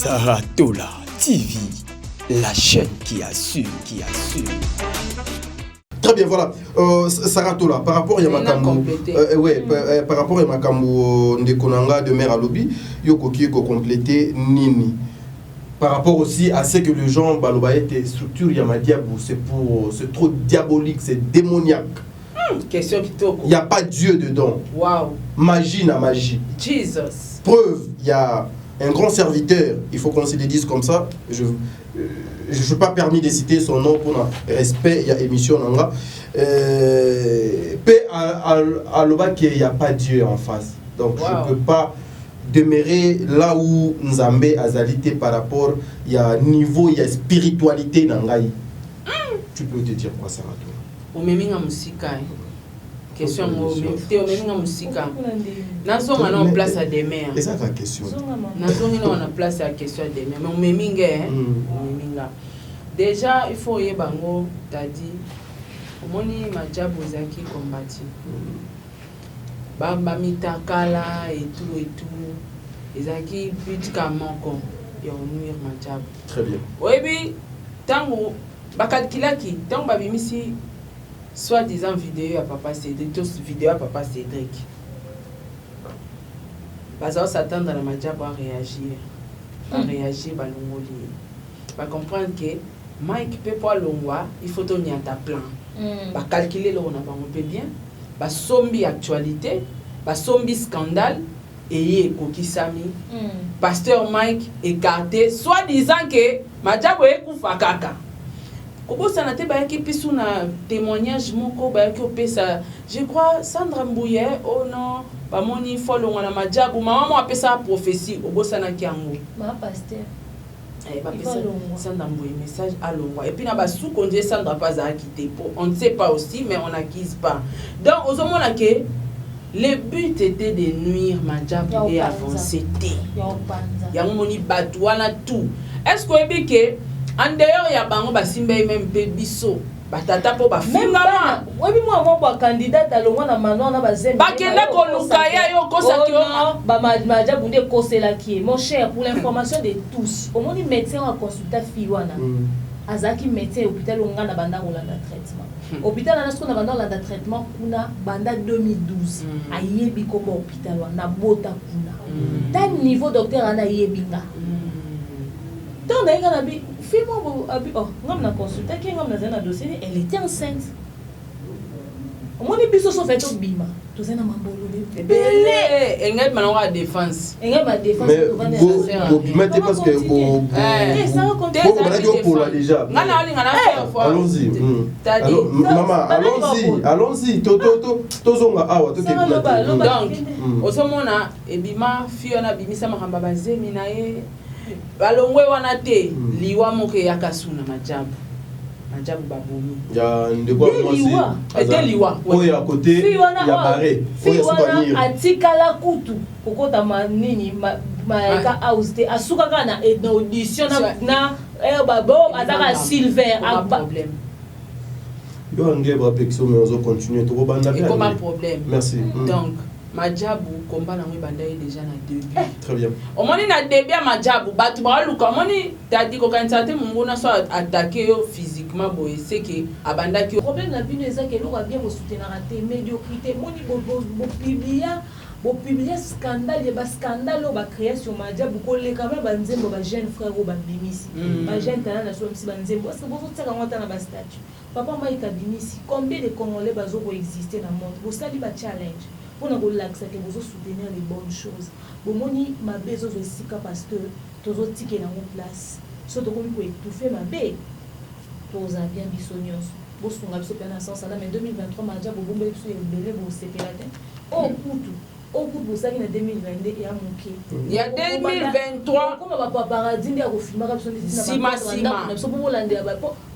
Saratola TV, la chaîne qui assume, Très bien, voilà. Saratola, par rapport à Yamakambo, par rapport à Yamakambo Ndekonanga de Mère à Lobby, Yoko qui est complété Nini. Par rapport aussi à ce que les gens balobaïte structure Yamadiabou, c'est trop diabolique, c'est démoniaque. Question qui toque. Il n'y a pas Dieu dedans. Waouh. Magie na magie. Jesus. Preuve, il y a un grand serviteur, il faut qu'on se le dise comme ça. Je ne suis pas permis de citer son nom pour le respect, il y a émission Nanga. Paix à l'oba qu'il n'y a pas Dieu en face. Donc je ne peux pas demeurer là où Nzambe a zalité par rapport, il y a niveau, il y a spiritualité Nangaï. Tu peux te dire quoi ça va toi? Omeminga musika. Question omeminga musika. Nazo ngana en place à demain. C'est ça la question. Nazo ngana en place à question demain. Mais omeminga omeminga. Déjà il faut y bango t'as dit omoni majabu zaki kombati. Bamba mitakala et tout. Ezaki but comment kon ya nuire majabu. Très bien. Oui bi tango bakadkilaki tango babimisi soi-disant vidéo à Papa Cédric, tous vidéo à Papa Cédric. Bazao s'attendre à la madia pour réagir. Pour réagir, balongoli. Va comprendre que Mike peut pas l'ongwa, il faut tenir ta plan. Va calculer le on a pas on peut bien. Va sombi actualité, va sombi scandale et koki sami. Pasteur Mike écarté, soi-disant que madia boye kufa kaka. Ça n'a pas été un témoignage, je crois, Sandra Mbouye, oh non, pas mon info, on a ma diable, maman a fait ça prophétie, au beau sana kiango. Ma pasteur. Sandra Mbouye, message à l'ongwa. Et puis, on a sous qu'on dit Sandra pas à quitter. On ne sait pas aussi, mais on n'acquise pas. Donc, au moment là, le but était de nuire ma diable et avancer. Il y a un moni batouana tout. Est-ce qu'on est que en dehors il y a bango basimba même biso batata po bafungama oui moi mon candidat à l'ongwa na mano na bazembe bakenda ko lukaya yo kosa ki ba maja bunde kosela ki mon cher pour l'information de tous au moins médecin a consulté fiwana azaki médecin hôpital onga na banda olanda traitement hôpital na sko na banda olanda traitement kuna banda 2012 ayebi ko hôpital na bota kuna tan niveau docteur ana yebinga donc na bi fais-moi on consulté qui on a dossier elle était enceinte on est plus au fait au bima tout ça na mambolo belé engel manora défense engel ma défense au bima t'es parce que ça va compter pour la déjà allons-y maman allons-y tozonga awa to donc osomona ebima fiona bimisa mahamba bazemi na ye balongwe wana te liwa moke yakasuna majabu babomi ya ndeko mwasi ete liwa oyo à côté ya bare oyo souvenir atikala kutu kokota manini maeka house te asuka kana audition na babo ataka silver a problème yo ngebra plexo mais on continue to banda bien comme un problème merci donc majabu combat na ngibanda déjà na début très bien omoni na début majabu batu ba luka omoni tadi ko kantsate mungona so attaquer yo physiquement boy c'est que abanda ki problème na bino eza ke loka bien mo soutenir raté médiocrité moni bo publier scandale ba scandale ba créer sur majabu ko le quand même ba nzembo ba jeune frère ou ba bimisi ba jeune tana na so msi ba nzembo parce que bo tsaka ngota na ba statut papa Mike bimisi combien de congolais bazo ko exister na monde bo sali ba challenge pour nous relaxer que vous soutenir les bonnes choses bon moni ma besoin aussi parce que tous autres tickets dans une place surtout comme pour étouffer ma bé tous a bien bisognos bon ce qu'on a besoin de sens là mais 2023 ma déjà bon bombe sur belé bon séparate au bout de ça qui est 2022 et à manquer il y a 2023 comme papa paradis il y a refilmer comme ça sima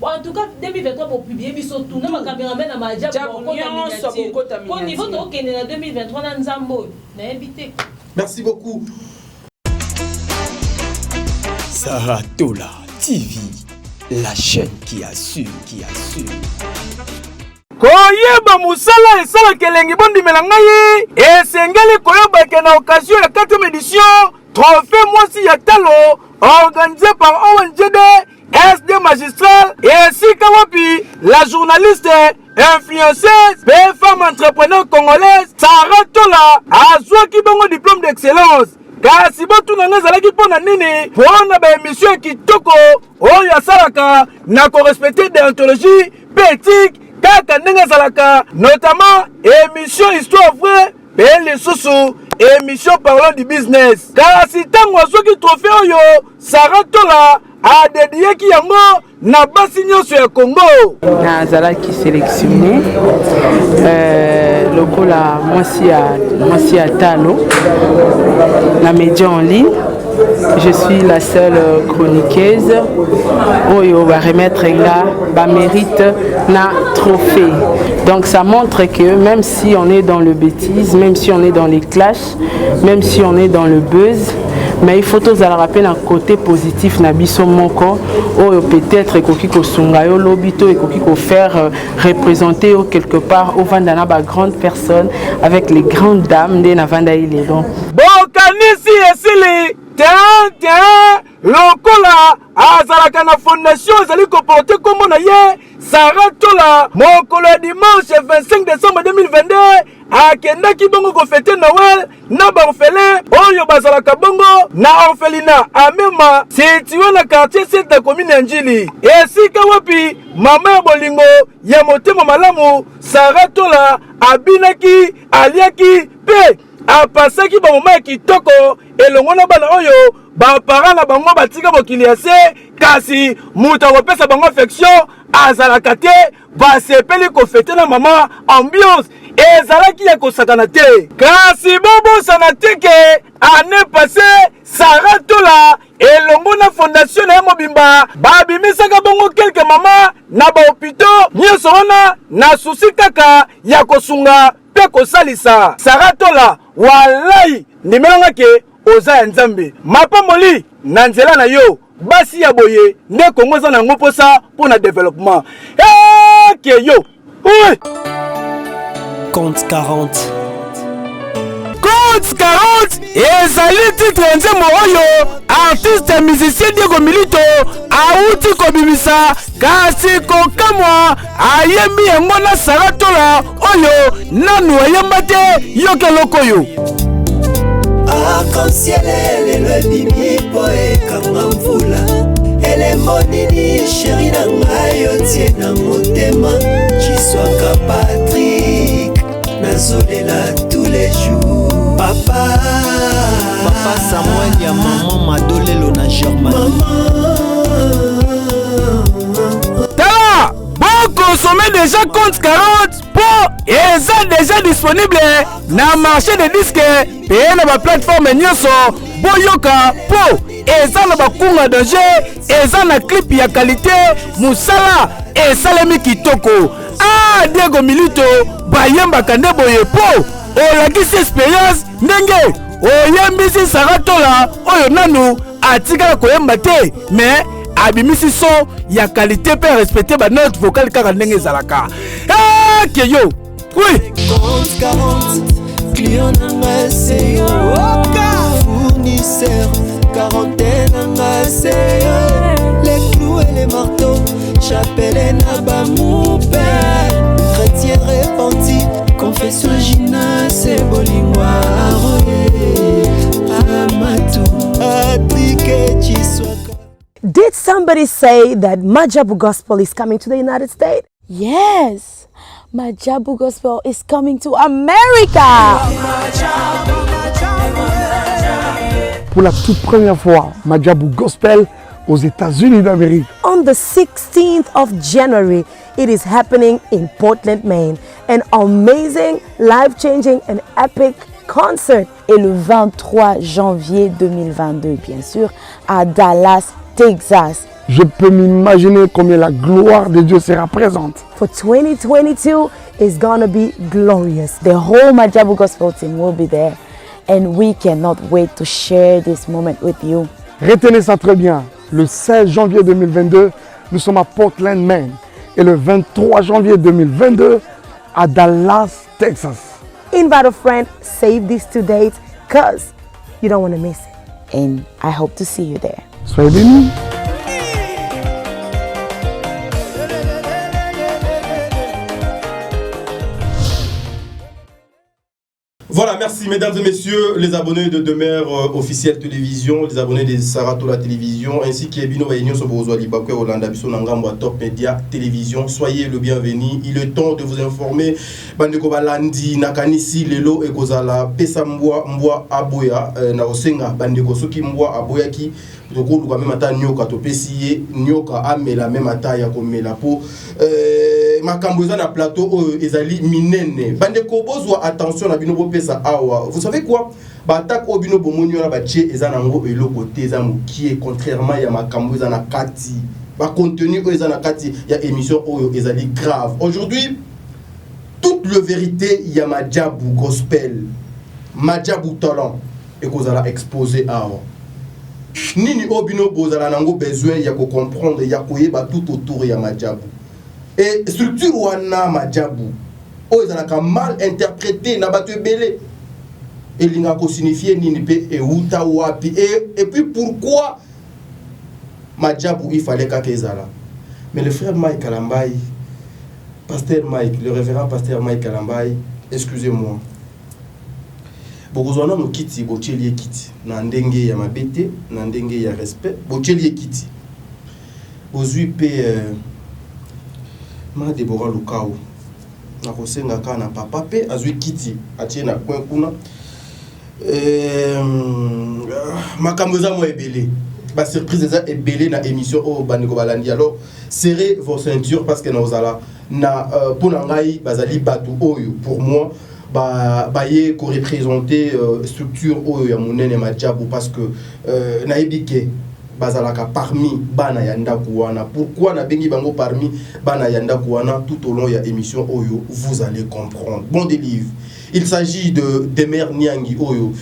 en tout cas 2023 pour publier biso tout na cameraman na maja pour niveau de OK na 2023 na nzambo na invité merci beaucoup Saratola TV, la chaîne qui assume koyeba musala esala kelengi bondi melanga ye esengeli koyeba ke na occasion ya 4e édition trophée Mwasi Yatalo, organisé par ONGD, SD Magistral et ainsi Kawapi, la journaliste influenceuse et femme entrepreneur congolaise Sarah Tola a qui bon diplôme d'excellence. Kasi botu na ngazalaki pona nini pona ba émission kitoko oyo asalaka na ko respecter déontologie éthique kaka ndenge azalaka notamment émission histoire vraie pe lisusu émission parlant du business. Kasi tango azoki trophée oyo Sarah Tola a dédié ki yango na basi nyonso ya Congo. Nazalaki sélectionné lokola Mwasi Yatalo la média en ligne. Je suis la seule chroniqueuse oyo va remettre là mérite na trophée. Donc ça montre que même si on est dans le bêtise, même si on est dans les clashs, même si on est dans le buzz, mais il faut tous la rappeler un côté positif na biso moko oyo peut-être ekoki kosunga yo lobito ekoki ko faire représenter quelque part au vandana ba grande personne avec les grandes dames de na vanda ile donc bokanisi esili tiens lokola azalaka na fondation ezali ko porter kombo na ye Sarah Tola mokolo dimanche 25 décembre 2022 akendaki bongo ko fêter Noël na ba orphelin oyo bazalaka bongo na orphelinat amema situé na quartier 7 de commune ya Njili esika wapi mama ya bolingo ya motema malamu Sarah Tola abinaki aliaki pe apasaki ba moma kitoko elongo na bana oyo ba parents na bango batika bokili ya se kasi muta kopesa bango affection azalaka te basepeli ko fêter na mama ambiance ezalaki ya kosakana te kasi bobosana te ke année passée Sarah Tola elongo na fondation na mobimba babimisaka bongo quelques mama na ba hôpitaux nyonso wana na susi kaka ya kosunga pe kosalisa Sarah Tola walai ndimelanga ke oza ya nzambe mapamoli na nzela na yo basi ya boye nde Kongo za na ngoposa pour na développement ke yo oui Compte 40. Compte 40 ezali titre nzembo oyo artiste musicien Diego Milito auti kobimisa kasi kokamwa ayembi yango na Sarah Tola oyo nanu ayemba te yoke loko yo arc-en-ciel le bimi po ekanga mvula elembo nini sheri na ngai yo tie na motema Chiswaka Patrick nazolela tous les jours papa Samuel ya maman Madolelo na Germanie tala bon consommer déjà compte 40 pour eza déjà disponible na marché de disque et na ba plateforme nyonso boyoka po eza na bakunga danger eza na clip ya qualité musala esalemi kitoko Diego Milito bayembaka nde boye po olakisi expérience ndenge oyembisi Sarah Tola oyo nanu atikala koyemba te mais abimisi son ya qualité pe respecter ba note vocale kaka ndenge ezalaka ke yo oui compte 40 client nanga c'est yo fournisseur quarantaine nanga c'est yo les clous et les marteaux chapelle na bamoupe chrétien repenti confession Gina c'est bolingwa Amatu Patrick Chiswaka. Did somebody say that Majabu Gospel is coming to the United States? Yes, Majabu Gospel is coming to America. Pour la toute première fois, Majabu Gospel aux États-Unis d'Amérique. On the 16th of January, it is happening in Portland, Maine. An amazing, life-changing and epic concert. Et le 23 janvier 2022, bien sûr, à Dallas, Texas. Je peux m'imaginer combien la gloire de Dieu sera présente. For 2022, it's gonna be glorious. The whole Majabu Gospel team will be there. And we cannot wait to share this moment with you. Retenez ça très bien. Le 16 janvier 2022, nous sommes à Portland, Maine. Et le 23 janvier 2022, à Dallas, Texas. Invite a friend, save these two dates, because you don't want to miss it. and I hope to see you there. Soyez bénis. Voilà, merci mesdames et messieurs, les abonnés de Demer officielle télévision, les abonnés de Saratola télévision, ainsi que Bino Bayinyo Sobozwa Libakwe Olanda Biso Nangambo Top Media télévision. Soyez le bienvenu. Il est temps de vous informer. Bandeko Balandi Nakanisi Lelo Ekozala Pesa Mbwa Aboya na Osenga Bandeko Soki Mbwa Aboya ki tokolu quand même ata nyoka to pesiye nyoka amela même ata ya komela po makambo eza na plateau oyo ezali minene bandeko bozwa attention na bino bopesa awa. Vous savez quoi, ba attaque o bino bomonyo na ba tie eza nango eloko te eza mokie, contrairement ya makambo eza na kati ba contenu oyo eza na kati ya émission oyo ezali grave. Aujourd'hui toute la vérité ya Madjabou gospel, Madjabou talent ekozala exposé awa. Nini obino bozala nango besoin ya ko comprendre ya koyeba tout autour ya Madjabou. Et structure wana Madjabou o ezalaka mal interprété na bato ebele. Elinga ko signifier nini pe e uta wapi et puis pourquoi Madjabou il fallait qu'ezala. Mais le frère Mike Kalambai, pasteur Mike, le révérend pasteur Mike Kalambai, excusez-moi. Bokozwana no kiti bochelie kiti na ndenge ya mabete na ndenge ya respect bochelie kiti bozui pe ma Deborah Lukao na kosenga kana papa pe azui kiti atie na coin kuna makambo za mo ebele ba surprise za ebele na émission o bandeko balandi. Alors serrez vos ceintures parce que na ozala na pona ngai bazali batu oyo pour moi baye ko représenter structure oyo ya monene Madjabou parce que naibike bazalaka parmi bana ya ndaku wana. Pourquoi na bengi bango parmi bana ya ndaku wana tout au long ya émission oyo vous allez comprendre. Bon délivre. Il s'agit de Demer Niangi oyo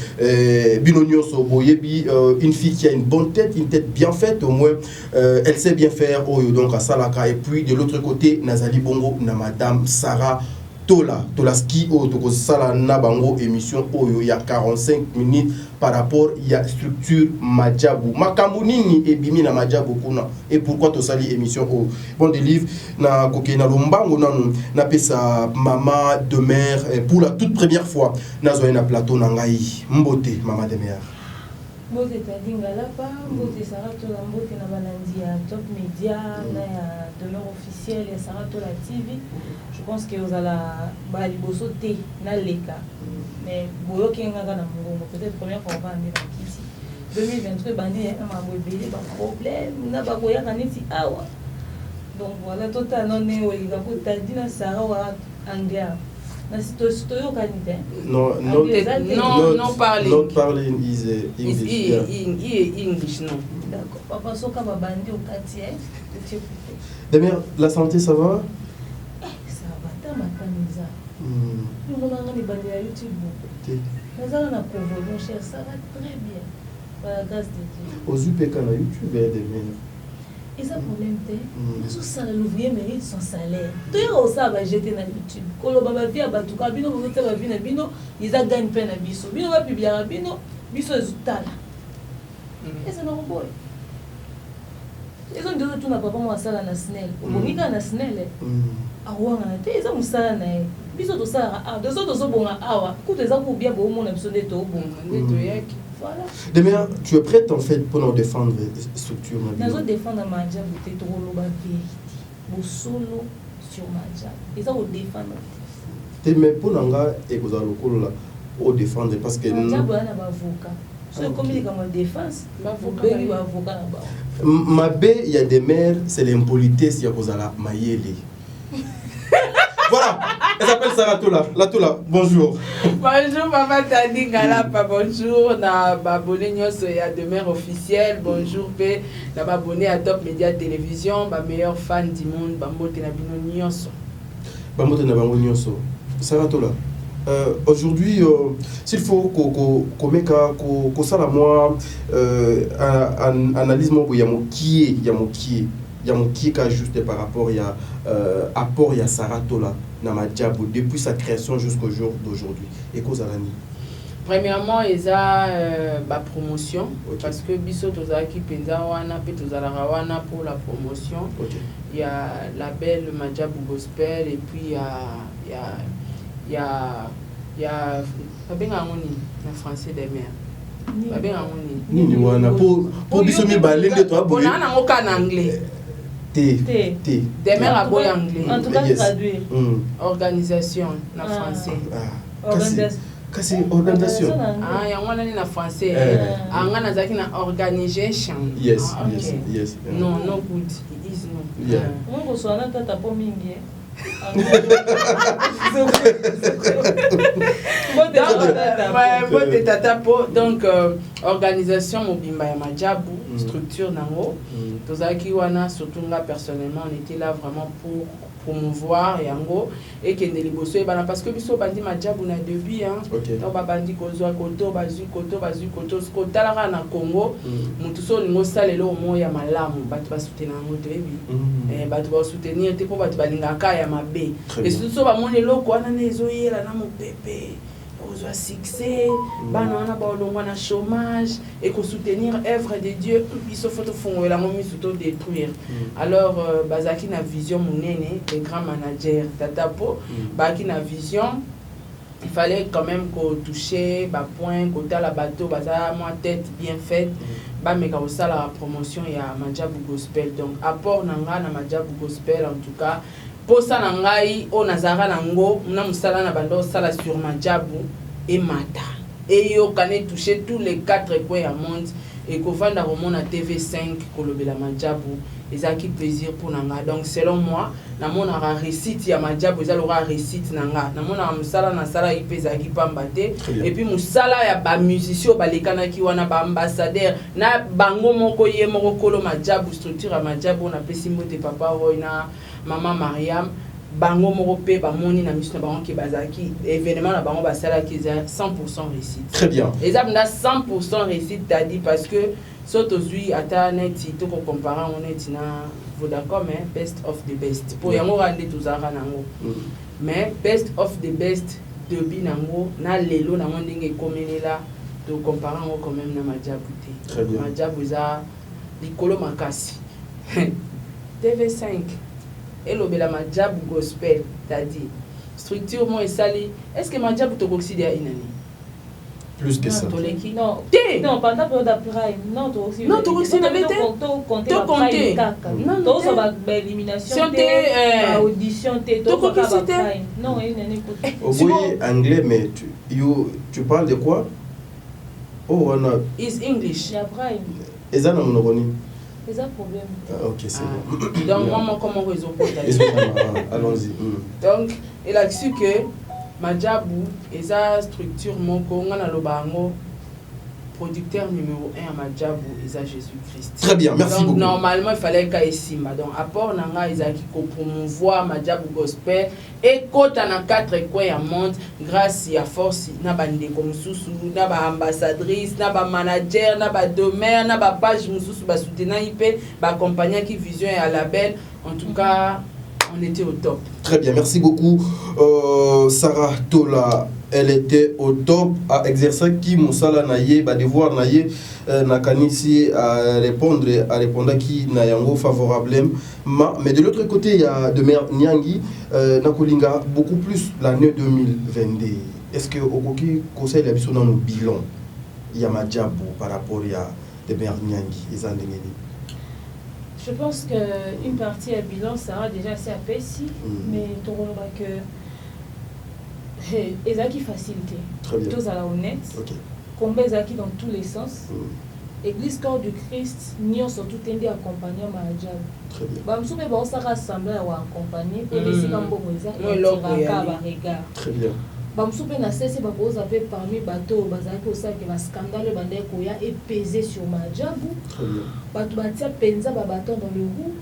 Binonio Soboyebi, une fille qui a une bonne tête, une tête bien faite au moins, elle sait bien faire oyo donc à Salaka. Et puis de l'autre côté Nazali Bongo na madame Sarah Tolaski o toko sala na bango émission oyo ya 45 minutes par rapport ya structure Madjabou. Makambo nini ebimi na Madjabou kuna et pourquoi to sali émission o bon délivre na kokena lombango nanu na pesa mama de mère pour la toute première fois nazo na plateau na ngai mbote mama de mère. Mbote tadingala pa mbote Saratola mbote na balandi ya Top Media na ya Demer officielle ya Saratola TV. Je pense que vous allez bali boso te na leka mais boyo kenga na mungu peut-être première fois on va andi na kiti 2023 bandi ya mambo ebele ba problème na ba koya kaniti awa. Donc voilà total non ne olinga ko tadina Sarah wa angia. Non, parler. Not parling is English, non. D'accord. Papa, so kaba bandi au quartier. Demer, la santé ça va? Ça va, ta matamisa. Nous on a des bandi à YouTube. Nous allons à Congo, mon cher, ça va très bien. Par la grâce de Dieu. Aux UPK na YouTube Demer. Et ça problème te ça l'ouvrier mérite son salaire. Tu as ça va jeter dans YouTube. Kolo baba via batuka bino bote ba vina bino ils a gagne peine à biso. Bino va publier bino biso ezutala. Et ça non boy. Ils ont dit tout na papa moi sala na snell. Obonga na snell. Awanga na te eza musala na e. Biso to sala a deux autres bonga awa. Ku te za ku bia bo mo na biso de to bonga. Ndeto yaki. Voilà. Demain, tu es prête en fait pour nous défendre la structure. Nous défendre Madjabou, tu es trop loin de vérité. Au solo sur Madjabou. Et ça, on défend. Mais pour nous, et vous allez au défendre parce que. Madjabou, on a un avocat. Si on communique en défense, il y a un avocat là-bas. Ma bé, il y a des mères, c'est l'impolitesse, il y a vous allez maïeli. Voilà, elle s'appelle Saratola. Latola, bonjour. Bonjour, Papa Tadi Galapa, bonjour. Na babone nyoso ya Demer officielle, bonjour. Pe na babone à Top Media Télévision, ma meilleur fan du monde, Bambote na bino nyoso. Bambote na bango nyoso. Saratola. Aujourd'hui, s'il faut qu'on mette ça la moi, analyse mon qui est juste par rapport à apport à Saratola na Madjabou depuis sa création jusqu'au jour d'aujourd'hui. Et cause à l'année. Premièrement, il y a la promotion, parce que biso tozaki penza wana pe tozalaka wana pour la promotion. Il y a la belle Madjabou Gospel et puis il y a Fabenga Ngoni, le français des mères. Fabenga Ngoni. Nini wana pour biso mi balende toi boye. On a un aucun anglais. T. Des mères à boy anglais. En tout cas, traduire. Organisation, en français. Organisation. Kasi organisation. Ah, ya ngwana ni na français. Ngana zaki na organisation. Yes. No good. It is no. Yeah. Mungu swana tata po mingi. Donc organisation mobimba ya Madjabou, structure nango. Tozaki wana surtout nga personnellement on était là vraiment pour promouvoir yango et que ndeliboso e bana parce que biso bandi Madjabou na début hein. Donc ba bandi kozwa koto bazui koto skotala na Congo. Mutu so lingo salelo mo ya malamu batu ba soutenir ngo tebi. Batu ba soutenir te po batu balingaka ya mabe. Et surtout ba moni loko wana nezo yela na mo pepe. Aux succès, banana ba na chômage et qu'on soutenir œuvre de Dieu, ils se font fond la momi surtout détruire. Alors bazaki na vision munene, les grands managers Tatapo, baki na vision, il fallait quand même qu'on toucher ba point, qu'on la bateau, baza moi tête bien faite. Ba meka aussi la promotion ya Madjabou Gospel. Donc apport nanga na Madjabou Gospel en tout cas. Pour ça nangai o nazara nango na musala na bando sala sur Madjabou et Mata et yo kané toucher tous les 4 coins du monde et ko vanda romona TV5 kolobela Madjabou ezaki plaisir pour nanga. Donc selon moi na mona ra réussite ya Madjabou ezalora réussite nanga na mona musala na sala ipezaki pambate et puis musala ya ba musicien balekana ki wana ba ambassadeur na bango moko ye moko kolo Madjabou structure ya Madjabou na pesi mbote papa Roina Maman Mariam, bango moko pe ba moni na misu na bango ki bazaki événement na bango basala ki 100% réussite. Très bien. Et ça na 100% réussite t'as dit parce que soto zui ata net to ko comparer on est na Vodacom hein, best of the best. Pour yango rande tuzara nango. Mais best of the best de binango na lelo na ndenge komelela to comparer on quand même na Madjabou te. Très bien. Madjabou za likolo makasi. TV5 et l'obéla Madjabou Gospel, t'as dit structure moi et sali. Est-ce que Madjabou te considère une année? Plus que ça. Non, non, pendant période d'après, non, tu aussi. Non, tu aussi na bête. Tu compter. Non, ça va élimination, audition, non, une année. Oui, anglais, mais tu parles de quoi? Oh, on a. Is English. Et ça, non, on c'est un problème. Ok, c'est bon. Donc, moi, comment réseau pour allons-y. Donc, il a su que Madjabou et sa structure, mon Congo, producteur numéro 1 à Madjabou, et ça Jésus-Christ. Très bien, merci donc, beaucoup. Normalement, il fallait qu'il y ait Simba. Donc, apport Nanga, ils ont promouvoir Madjabou Gospel et quand on a 4 coins à monde, grâce à force, n'a pas de comme sous, n'a pas ambassadrice, n'a pas manager, n'a pas domaine, n'a pas page, moussou, ba soutenir IP, ba compagnie qui vision et à la belle. En tout cas, on était au top. Très bien, merci beaucoup. Sarah Tola, elle était au top à exercer qui Moussala Naye, bah devoir Naye, Nakanisi à répondre à qui Nayango favorable. Mais de l'autre côté, il y a de Mère Nyangi, Nakolinga, beaucoup plus l'année 2022. Est-ce que Okoki conseille la vision dans nos bilans? Il y a Madjabou par rapport à de Mère Nyangi, les Andengeni. Je pense qu'une partie à bilan sera déjà assez apaisée, mais tu vois que ils ont qui facilité. Très bien. Tous à la honnête. Okay. Combien ils ont dans tous les sens. Église corps du Christ, nous surtout tendé à accompagner Madjabou. Très bien. Bah, nous sommes ça rassemblés à accompagner et laisser comme bon regard. Très bien. Bamsoupe na cessé bakoza pe parmi bateau bazaki osaki ba scandale bande koya et peser sur Madjabou. Très bien. Bato batia penza ba bâton dans le roue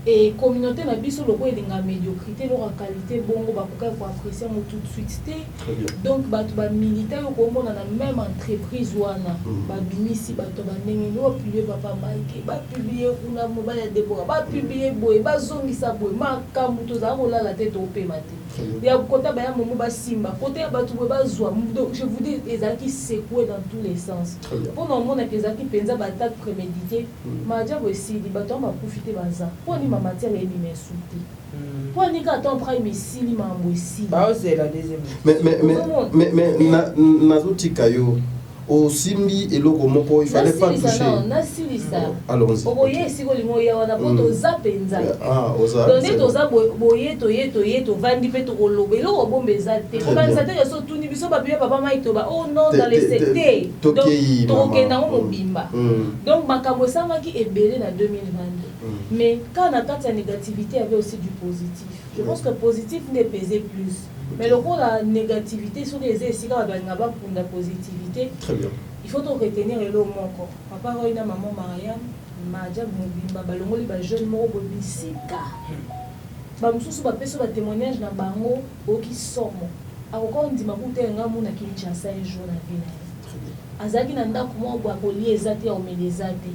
et communauté na biso loko elinga médiocrité loko qualité bongo bakoka ko apprécier mo tout de suite té donc bato ba militaire ko mona na même entreprise wana ba bimisi bato ba ndenge no publier papa Mike ba publier kuna mo ba ya Deborah ba publier boy ba zongisa boy makambu to za ko la tête au pématé ya kota ba ya momo ba simba côté ya bato ba zwa donc je vous dis ezaki secoué dans tous les sens pour non mona ezaki penza ba attaque prémédité ma dia aussi di bato ba profiter baza pour ni matière et ni souté pour ni quand on prend misili mambo ici bah c'est la deuxième mais nazotika yo au simbi et logo moko il fallait pas toucher non nasilisa allons-y oboye siko lingoya wana poto zapenza oza donc toza boye to vandi pe to kolobe lo bombe zate ko banza te so tuni biso ba papa Mike to ba oh non dans les secteurs donc to kenda mo bimba donc makambo samaki ebele na 2022 mais quand on a tant de négativité il y avait aussi du positif je pense que positif n'est pesé plus mais le coup la négativité sur les essais quand on a pas pour la positivité très bien il faut retenir le mot encore papa Roina maman Mariam Madja Mobimba balongoli ba jeune moko bobisika ba mususu ba peso ba témoignage na bango oki somo akoko ndima kutenga muna Kinshasa un jour na vie azaki na ndako mo bwa kolie ezate o melezate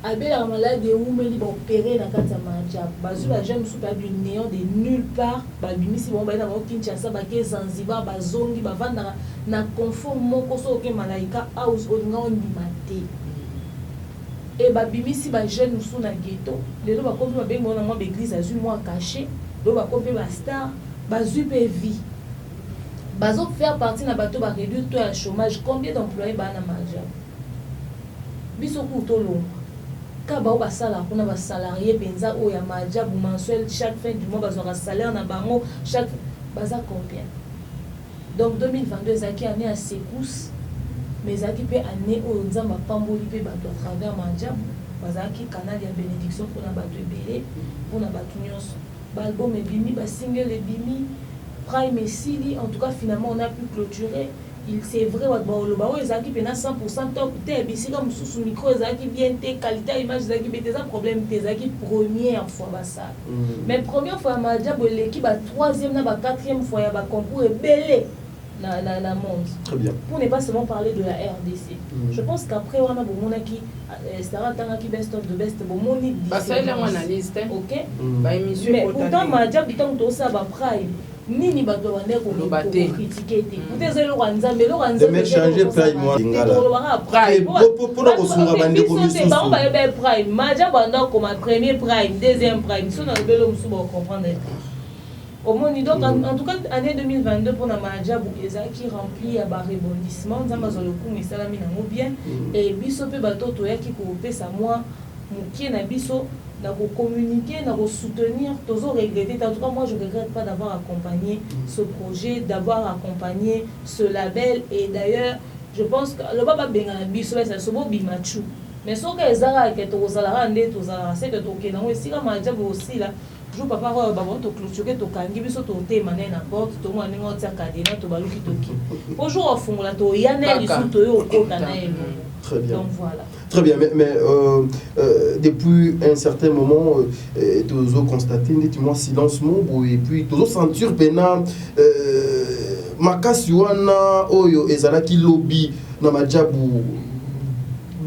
abela malade umeli ba opérer na kati ya Madja bazu ba jeune mususu ba du néant de nulle part ba bimisi bon ba na Kinshasa ba ke Zanzibar ba zongi ba vanda na confort moko so ke malaika house olinga ondimate et ba bimisi ba jeune mususu na ghetto lelo ba kopi ba bengo na mwa église azu mwa caché do ba kopi ba star bazu pe vie bazo faire partie na bato ba réduire taux de chômage combien d'employés ba na Madja biso ku tolo ka ba ba sala kuna ba salarié penza o ya Madja bu mensuel chaque fin du mois bazo ka salaire na bango chaque baza combien donc 2022 zaki année à secousse mais zaki pe année o nzamba pamboli pe bato à travers Madja bazaki canal ya bénédiction pour na bato ebele pour na bato nyonso ba album ebimi ba single ebimi prime esili en tout cas finalement on a pu clôturer il c'est vrai wa ba o ezaki pe na 100% top te bisi comme sous micro ezaki bien te qualité image ezaki be des problème te ezaki première fois ba ça mais première fois Madja bo l'équipe ba troisième na ba quatrième fois ya ba concours ebele la monde. Très bien. Pour ne pas seulement parler de la RDC. Je pense qu'après on a beaucoup qui Stara Tangaki best of the best bon moni. Bah ça là on analyse OK. Bah émission mais pourtant Madja bitan to ça ba prime. Nini bato bande ko critiquer te. Peut-être le Rwanda mais le Rwanda de changer prime moi lingala. Pour le kosunga bande ko misusu. Ba ba be prime. Madja banda ko ma premier prime, deuxième prime. So na belo musu ba comprendre. Au moins, donc, en tout cas, année 2022 pour la Madja, qui remplit à bas rebondissement, dans le coup, mais ça l'a mis dans bien. Et biso pe bateau toya qui coopère ça moi, qui na biso, na communiquer, na soutenir, toujours regretter. En tout cas, moi, je regrette pas d'avoir accompagné ce projet, d'avoir accompagné ce label. Et d'ailleurs, je pense que le baba benga biso c'est ce beau bimachu. Mais ce que les ara que to salara ndé to salara, c'est que to kena aussi la Madja aussi là. Je papa va to clôturer to kangi biso to te mané na porte to mo ningo tia kadena to baluki toki bonjour afungola to yanel isu to yo ko kana très bien donc voilà très bien mais depuis un certain moment tous ont constaté nettement silence mo et puis tous sentir pena makasi wana oyo ezalaki lobby na Madja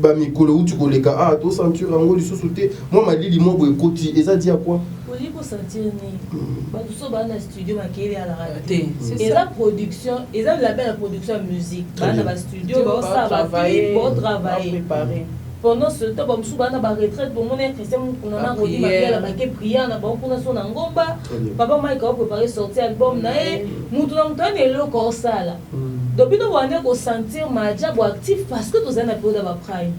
ba mikolo uti koleka to sentir ngo lisusu te moi malili mo boye koti eza dia quoi pour sentir ni ba tout ça ba na studio makeli à la radio et la production et la label la production musique ba na ba studio ba ça ba travailler pour travailler pendant ce temps ba musu ba na ba retraite pour mon Christian on a rodi makela ba ke prière na ba kuna so na ngomba papa Mike a préparé sortir album na e mutu na mutane le ko sala depuis nous on ko sentir Madja bo actif parce que tous na période ba prime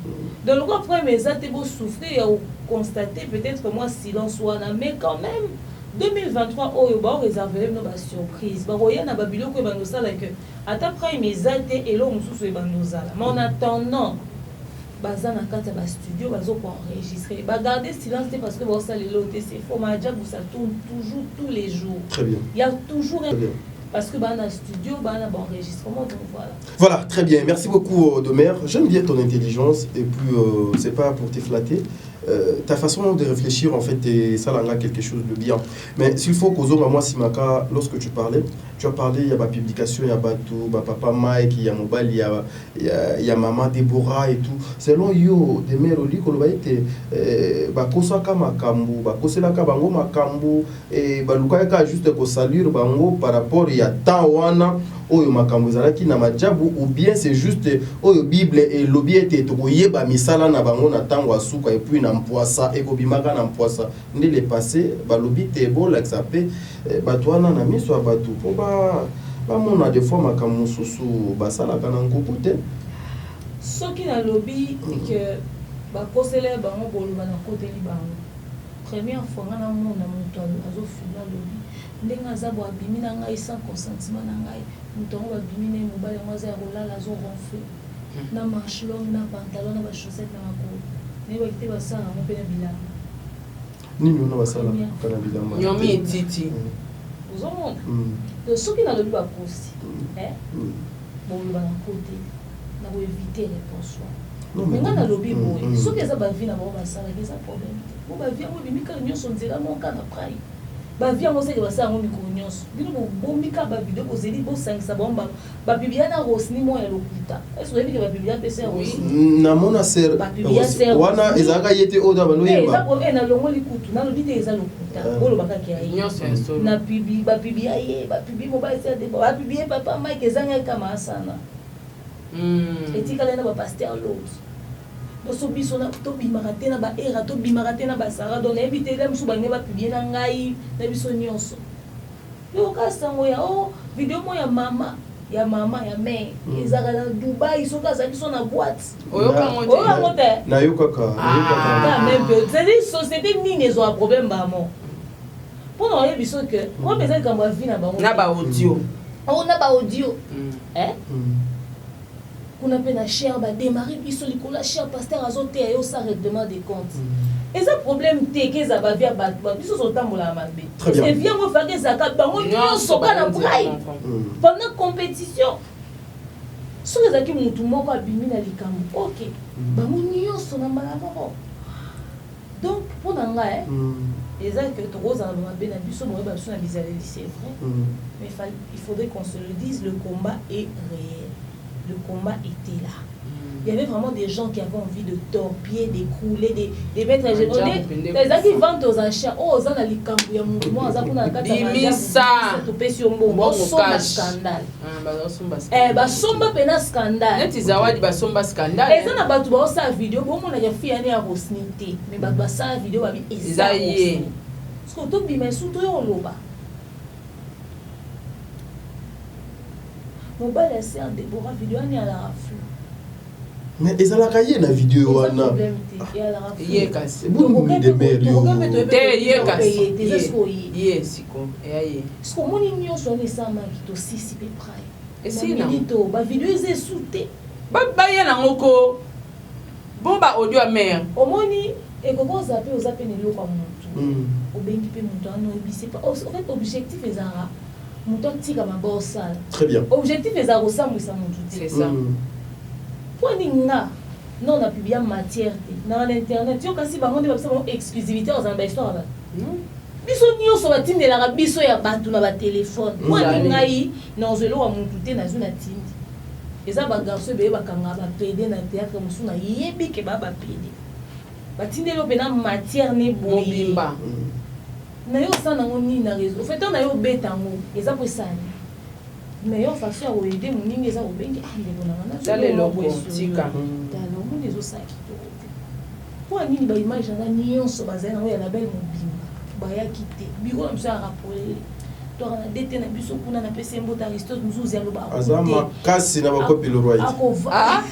de le après mes até beau souffrir ou constater peut-être moi silence wana mais quand même 2023 oyo ba réserver no ba surprise ba roya na babilo ko ba no sala que ata prime mes até et lo mususu e ba no sala mais en attendant baza na kata ba studio bazo ko enregistrer ba garder silence parce que ba sala le c'est faux Madja ça tourne toujours tous les jours très bien il y a toujours parce que dans le studio, dans l'enregistrement, donc voilà. Voilà, très bien. Merci beaucoup, Domer. J'aime bien ton intelligence et puis c'est pas pour te flatter. ta façon de réfléchir, en fait, ça là quelque chose de bien. Mais s'il faut qu'aux hommes, moi, Simaka, lorsque tu as parlé, il y a ma publication, il y a tout, papa Mike, il y a Mobile, il y a maman Déborah et tout. Selon yo, des mères au lit, qu'on va être, bakosaka makambu, bakoselaka bango makambu, et balukaka juste ko saluer bango par rapport il y a tant wana. Oyo makambo ezalaki na majabu ou bien c'est juste oyo Bible et lobi ete tokoyeba misala na bango na tango asuka et puis na mpoasa ekobimaka na mpoasa nde le passé balobi te bola xapé batwana na miso abatu po ba mona des fois makambo susu basala kana nkuku te soki na lobi que bakosele bango boluba na koteli bango première fois na mona mutu azofila lobi ndenge aza bo abimi na ngai sans consentement na ngai mutu yango babimi na ye mobali yango aza ya kolala azoronfle na manche longue na pantalon na bachaussette na makolo naye bakite basala yango mpe na bilamba nini ona basala kana bilamba nyomi etiti ozomona soki nalobi bakosi boloba na kote na koevite réponse wana me ngai nalobi boye soki eza bavi na bango basalaki eza problème te po bavi yango ebimi kaka nyonso nzela moka na prai bavi yango seke basala yango mikolo nyonso bino bobombika bavideo bozeli bosangisa bango bapiblia na rosni moya lokuta ese oyebike bapiblia mpe se rosni namona ser wana ezalaka ye te oyo banoyeba nalongoli kutu nalobi te eza lokuta olobakaki aye na bapiblia ye bapiblie mobali sedeba bapiblie papa mike ezanga ekama asana etikala na bapaster lot boso biso na tobimaka te na baera tobimaka te na basara don nayebi te mosu bange bapiblie na ngai na biso nyonso yoka sango ya video mo ya mama ya mare ezalaka na Dubai soki azali so na boîte oyokango te nayokaka c'est-à-dire société nini ezwaka problème bamo mpona oyebi so ke o mpenza likambo ya vi na bango na baaudio na baaudio kuna pe na cher badémarre biso likolo ya cher pasteur azoteya yo sa règlement des comptes eza problème te ke eza bavi ya bato biso ozotambola mabe evi yango efaki ezalaka bango nyonso kana brai pendant compétition soki ezalaki motu moko abimi na likambo ok bango nyonso na mbala moko donc mpo na ngai eza ke tokozala bamabe na biso boyeba biso na bizaleli c'est vrai mais il faudrait qu'on se le dise, le combat est réel. Le combat était là. Il y avait vraiment des gens qui avaient envie de torpiller, d'écrouler, de mettre les gens. Les gens qui vendent aux enchères, oh, ils ont la likambu ya mouvement, ils ont la carte à scandale. Basomba pena scandale. Neti zawadi basomba scandale. Eza na batu ba sa vidéo, bo mona ya fille ya rosnité, mais batu ba sa vidéo ba bi ezaye. Parce que to bima su to yo loba. Mobile est un Déborah vidéo ni à la rafle. Mais ezalaka ye na vidéo wana. Ye kasi. Bon de mère yo. Ye kasi. Ye siko. Ye. Ce qu'on moni nyonso ni sama ki to sisi pe prai. Et si na to ba vidéo eze souté. Ba ye na ngoko. Bon ba audio a mère. Omoni e koko zape ozape ne loko muntu. Obengi pe muntu ano ebisi pas. En fait objectif ezara. Mouton tika mabo sala. Très bien. Objectif est à ressembler ça mon tout. C'est ça. Pour ninga non on a publié matière dans l'internet. Tu kasi bango de ba exclusivité aux histoire là. Biso nyo so batinde la biso ya bantu na ba téléphone. Pour ninga yi na zelo wa muntu te na zuna tindi. Eza ba garçon be ba kanga ba PD na théâtre musu na yebi ke ba PD. Batinde lo pena matière ne bobimba. Na yo sana ngoni na réseau. Fait on a yo betango, eza po sana. Meilleure façon à aider mon ninga eza obengi ndeko na wana. Dale lobo tika. Dale lobo les osaki to. Po nini ba image na nyonso bazana ya la belle mobimba. Ba ya kité. Biko na msa rappeler. To na dete na biso kuna na pese mbota Aristote muzuzi ya loba. Azama kasi na bakopi le roi. Akova.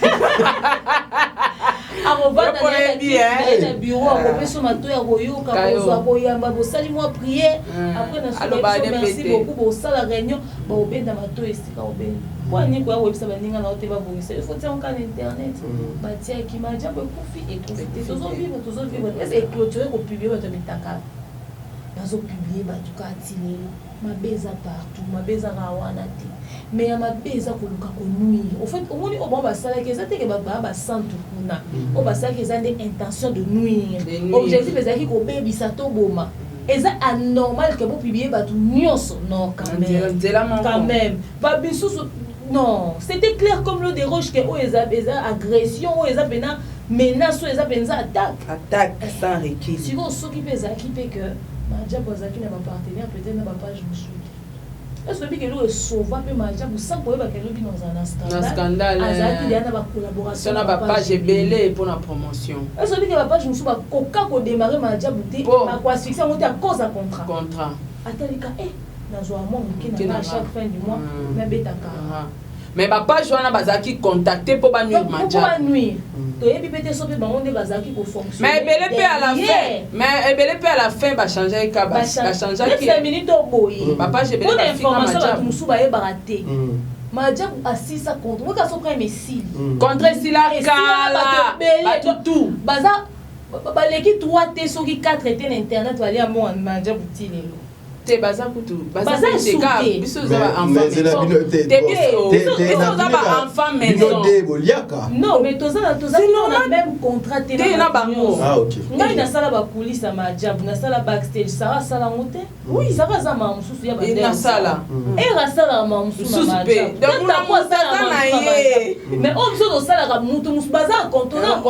Arova na bureau akopeso mato ya koyoka kozwa koyamba bosali mwa prière après na soki merci beaucoup bosala réunion bobenda mato esika obenda kwani kwa websa baninga na oteba bongisa il faut tirer en internet batia ki maja ko kufi et profiter toujours vivre est-ce que clôturer ko publier bato mitaka bazopublie bato kati lelo mabe eza partout mabe ezaka wana te mais ya mabe eza koluka konuire au fait omoni oyo bango basalaki eza teke baa basantu kuna oyo basalaki eza nde intention de nuire objectif ezalaki kobebisa to boma eza anormal ke bopublie bato nyonso non quand même babisusu non c'était clair comme l'eau des roches que oyo eza agression oyo eza pena menace oyo eza penza attaque sans recul sikoyo soki mpe ezalaki mpe que Madjabou azalaki na bapartenaire peut-être na bapage mosusu est-ce que eloko esauva mpe Madjabou sans koyeba ke elobi na scandale azalaki deya na bacollaboration na bapage ebele mpo na promotion est-ce que bapage mosusu bakoka kodémarre Madjabou te bakoasphyxie yango te à cause ya contrat atalika nazwa mwa moke na chaque fin du mois nabetaka mais bapage wana bazalaki contacté mpo banuire Madjabou toyebi pete so pe bango nde bazalaki kofonctionner mais ebele pe à la fin bachangeaki ka bachangeaki 5 minutes oboye bapage ebele mpona information bato mosusu bayebaka te Madjabou asisa contre moka so prime esili contre esila kala batutu baza baleki 3 te soki 4 te na internet balia mo Madjabou ti lelo te baza kutu baza souté biso za ba enfant maison non mais toza na même contrat te na bango ngai nasala bakulisi ya Madjabou nasala backstage sara sala ngote oui sara za ma mususu ya bande nasala rasala ma mususu na Madjabou mais on biso tosalaka mutu mususu baza contrat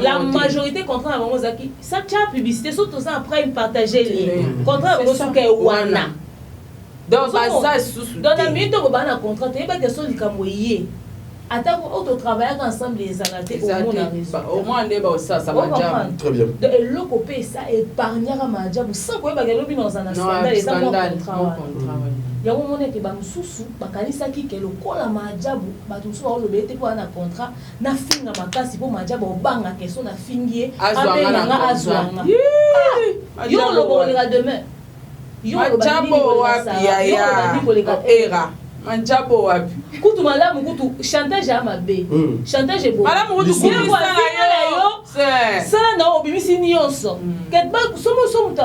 la majorité contrat na bango zaki ça tient publicité so toza après partager contrat soka wana donc baza susu dans la minute ko bana contrat te ba que so likambo yé ata ko auto travailler ensemble les anate au moins ne ba ça Madjabou très bien de eloko pe ça épargnera Madjabou sans ko ba lobi dans un scandale ça contrat yango mona ke ba mususu bakanisaki ke lokola Madjabou bato mususu baolobe te po na contrat na finga makasi po Madjabou obanga ke so na fingie abenga azwanga yo lobo le demain Madjabou wapi ya era Madjabou wapi kutu malamu kutu chantage ya mabe chantage ebo malamu kutu sala na obimisi nyonso ketba somo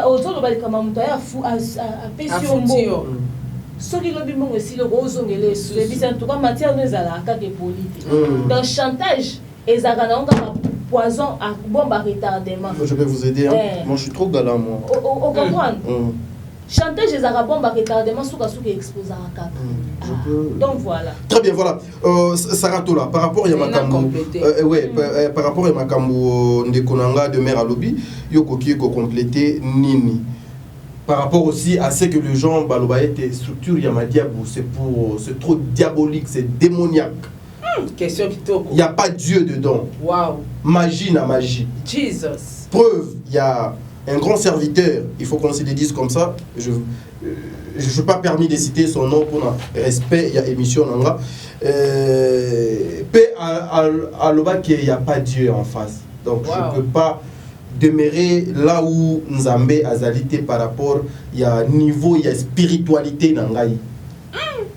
ozolo balikama mutu ya fu apesi ombo soki lobi mongo esili ozongele ebisa en tout cas matière no ezalaka ke politique dans chantage ezalaka na onga poison à bombe à retardement. Je peux vous aider, hein? Moi je suis trop galant moi. Au comprendre. Chantage les arabes à retardement souka expose à cap. Donc voilà. Très bien, voilà. Saratola, par rapport à Yamakambo, par rapport à Yamakambo Ndekonanga de Mère à Lobby, Yoko Kieko complété Nini. Par rapport aussi à ce que les gens balobaete structure Yamadiabou, c'est trop diabolique, c'est démoniaque. Question qui toque. Il n'y a pas Dieu dedans. Waouh. Magie na magie. Jesus. Preuve, il y a un grand serviteur, il faut qu'on se le dise comme ça. Je ne suis pas permis de citer son nom pour le respect, il y a émission Nanga. Paix à l'oba qu'il n'y a pas Dieu en face. Donc je ne peux pas demeurer là où Nzambe a zalité par rapport, il y a niveau, il y a spiritualité Nangaï.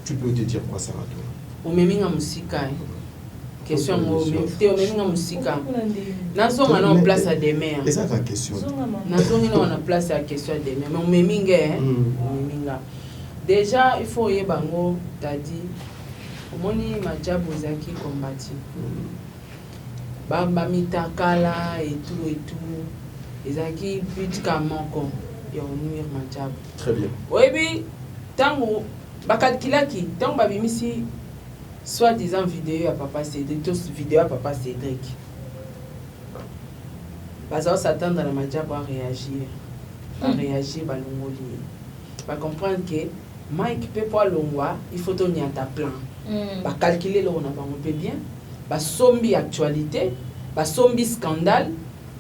Tu peux te dire quoi ça va toi? Omeminga musika. Question omeminga musika. Nazo ngana en place à demain. C'est ça la question. Nazo ngana en place à question demain. Mais omeminga omeminga. Déjà il faut y bango t'as dit omoni Madjabou zaki combattu. Bamba mitakala et tout. Ezaki but kamoko ya nuire Madjabou. Très bien. Oui bi tango bakadkilaki tango babimisi soi-disant vidéo à Papa Cédric, tous vidéo à Papa Cédric. Baza s'attendre à la Madjabou à réagir. À réagir, balongoli. Va comprendre que Mike peut pas l'ongwa, il faut tenir ta plan. Va calculer le on a pas on peut bien. Va sombi actualité, va sombi scandale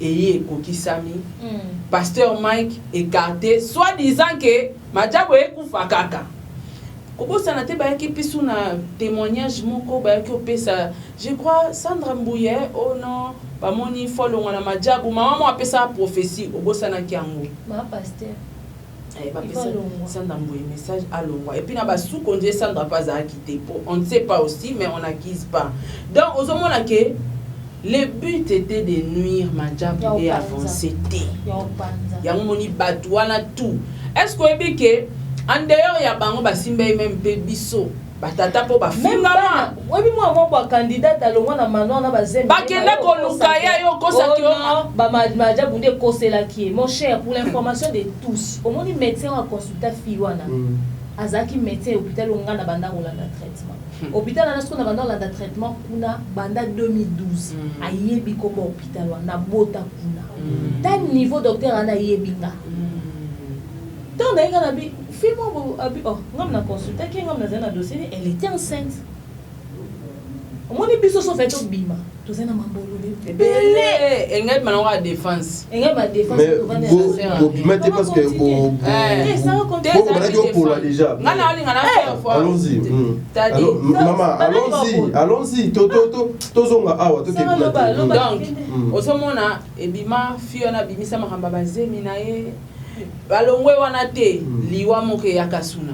et y kokisami. Pasteur Mike écarté, soi-disant que Madjabou est kufakaka. Obosana te bayaki pisu na témoignage moko bayaki opesa je crois Sandra Mbouye oh non bamoni follow na Madjabou maman mo apesa prophétie obosana ki yango ma pasteur bapesa Sandra Mbouye message à l'ongwa et puis na ba sous conduire Sandra pas à quitter on ne sait pas aussi mais on n'accuse pas donc ozomona ke Le but était de nuire Madjabou et avancer. Yamoni Batouana tout. Est-ce que vous avez que en dehors il y a bango basimba même biso batata po bafingama. Oui moi mon candidat à l'ongwa na mano na bazembe. Bakenda ko lukaya yo kosa ki on ba Madjabou de kosela ki. Mon cher, pour l'information de tous, au moins médecin a consulté fiwana. Azaki médecin hôpital onga na banda olanda traitement. Hôpital na ce qu'on a banda olanda traitement kuna banda 2012. Ayebi comme hôpital na bota kuna. Tel niveau docteur ana yebinga. Donc d'ailleurs na bi fimo abi oh ngam na consulter ki ngam na zana dossier elle était enceinte. Au biso so fait bima. Tout ça na mambolo de belé engel manora défense. Engel ma défense mais bima te parce que ça va continuer pour la déjà. Allons-y. Alors maman, allons-y. Tozonga awa to ke. Donc osomona ebima fiona bimisa mahamba bazemi na ye. Balongwe wana te liwa moke yakasuna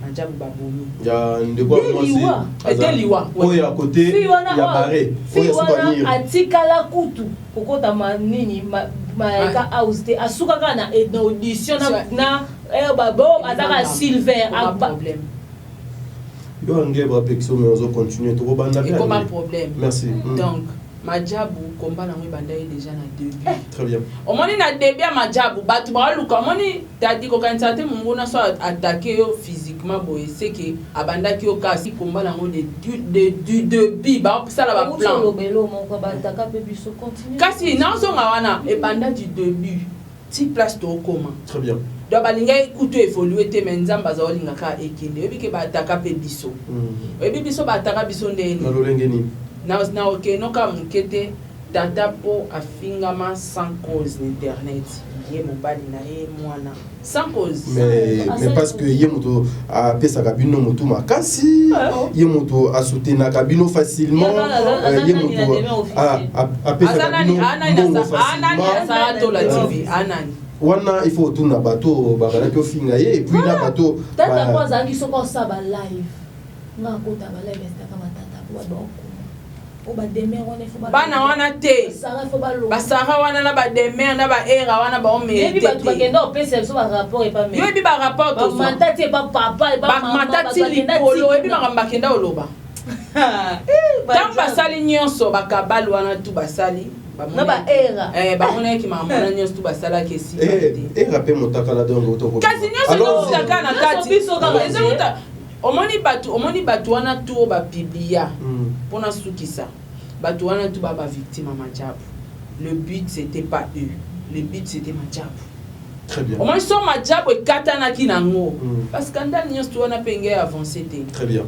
Madjabou babomi. Ya ndeko mwasi. Ete liwa. Oya à côté ya barré. Oya souvenir. Atikala kutu kokota manini maeka auste asuka kana audition na babo ataka silver a problème. Yo ngebra pexo mais on va continuer to banda. Et comme un problème. Merci. Donc Madjabou combat na ngibanda déjà na début. Très bien. Au moment na début Madjabou batu ba luka moni tadi ko kantate mungona so attaquer yo physiquement boy c'est que abanda ki yo kasi combat na ngode du début ba sala ba plan. Kasi na so ngawana e banda du début. Ti place to comment. Très bien. Do balinga ikutu évoluer te menzamba za olinga ka ekende. Ebi ke ba attaquer pe biso. Ebi biso ba attaquer biso ndeni. Na lolengeni. Na ok noka mukete tata po afingama sans cause internet ye mobali na ye mwana sans cause mais parce que ye moto a pesa kabino moto makasi ye moto a soutenir kabino facilement ye moto a pesa kabino anani wana il faut tourner bateau babala ko finga ye et puis na bateau tata kwa zangi soko sa ba live nga kota ba live kama tata kwa donc bana wana te basara wana na bademer na baera wana baomete yoyebi barapport bamatati likolo oyebi makambo bakenda oloba ntango basali nyonso bakabali wana tu basali bamonaki makambo wana nyonso tu basalaki esika te kasi nyonso ezokutaka na kati omoni bato wana tu bapiblia mpona sukisa bato wana tu ba victime à Madjabou. Le but c'était pas eux, le but c'était Madjabou. Très bien. Omoni so Madjabou e katana ki nango parce que ndani nyonso wana penge avancer te. Très bien.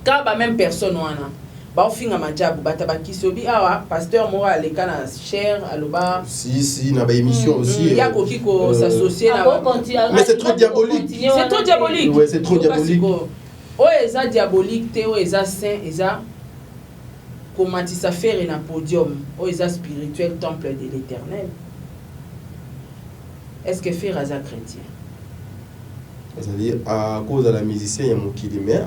Ka ba même personne wana ba ofinga Madjabou batabaki sobi awa pasteur moko aleka na cher aloba si na ba émission aussi ya koki ko s'associer na mais c'est trop diabolique. C'est trop diabolique. Ouais, c'est trop diabolique. O eza diabolique te o eza saint eza comment ça faire un podium o eza spirituel temple de l'Éternel. Est-ce que faire eza chrétien? C'est-à-dire à cause de la musicien ya mokili mais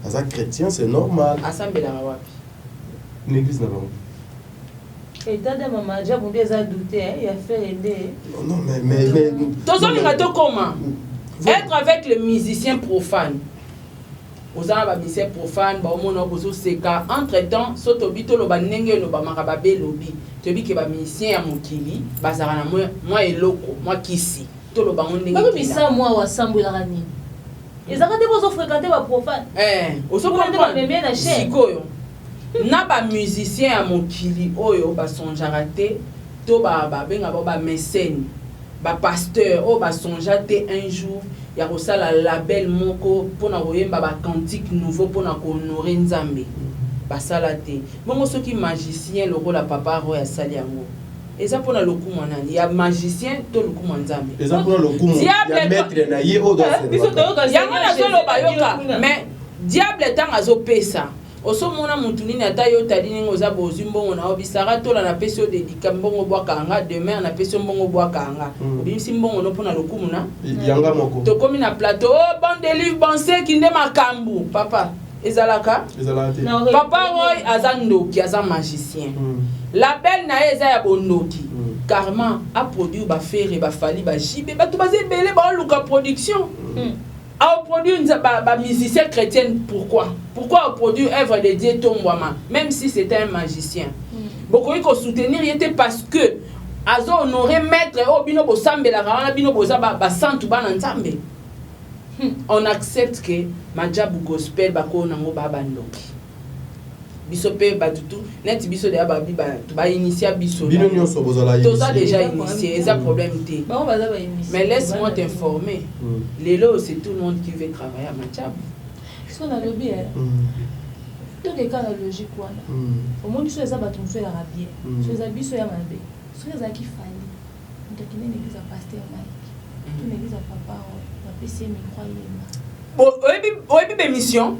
eza chrétien c'est normal. Asambela wapi? L'église na bango. Et tant de maman Madjabou déjà douté il a fait aider. Non mais tozolinga to comment être avec le musicien profane. Ozana ba musicien profane ba omona bozo seka entre temps soto bito lo ba ndenge lo ba makaba be lobi tobi ke ba musicien ya mokili bazara na moi eloko moi kisi to lo ba ndenge ba bisa moi wa sambula rani ezaka te bozo fréquenter ba profane ozo comprendre bien na chaîne sikoyo na ba musicien ya mokili oyo ba sonjara te to ba benga ba mécène ba pasteur o ba sonja te un jour ya kosala label moko pona koyemba ba cantique nouveau pona ko honorer Nzambe basala te bongo soki magicien lokola papa ro ya sali yango eza pona lokumu nani ya magicien to lokumu Nzambe eza pona lokumu ya maître na ye o do yango nazoloba yoka mais diable tanga azopesa osomona mutu nini ata yo tali ningo oza bozwi mbongo na obisara tola na pesi yo dedika mbongo bwakanga demain na pesi yo mbongo bwakanga obimisi mbongo no mpona lokumu na yanga moko tokomi na plateau oh bon délivre bon seki nde makambu papa ezalaka Papa Roy azandoki aza magicien la belle na eza ya bondoki carrément a produit ba faire ba fali ba jibe ba to bazé belé ba luka production a produit ba musicien chrétien pourquoi on produit œuvre de Dieu Tombouama même si c'était un magicien beaucoup il faut soutenir il était parce que azo honorer maître o bino bo sambela kana bino boza ba santu bana nzambe. On accepte que Madjabou Gospel bako nango baba ndoki biso pe batutu net biso de ababi ba initier biso bino nyonso bozala tout ça déjà initié ça problème té mais laisse-moi t'informer lelo c'est tout le monde qui veut travailler à Madjabou ce qu'on a le bien tout les cas la logique quoi au moins biso eza batu so ya rabie so eza biso ya mabe so eza ki fali ndakine l'église à pasteur Mike tout l'église à papa PC oyebi bémission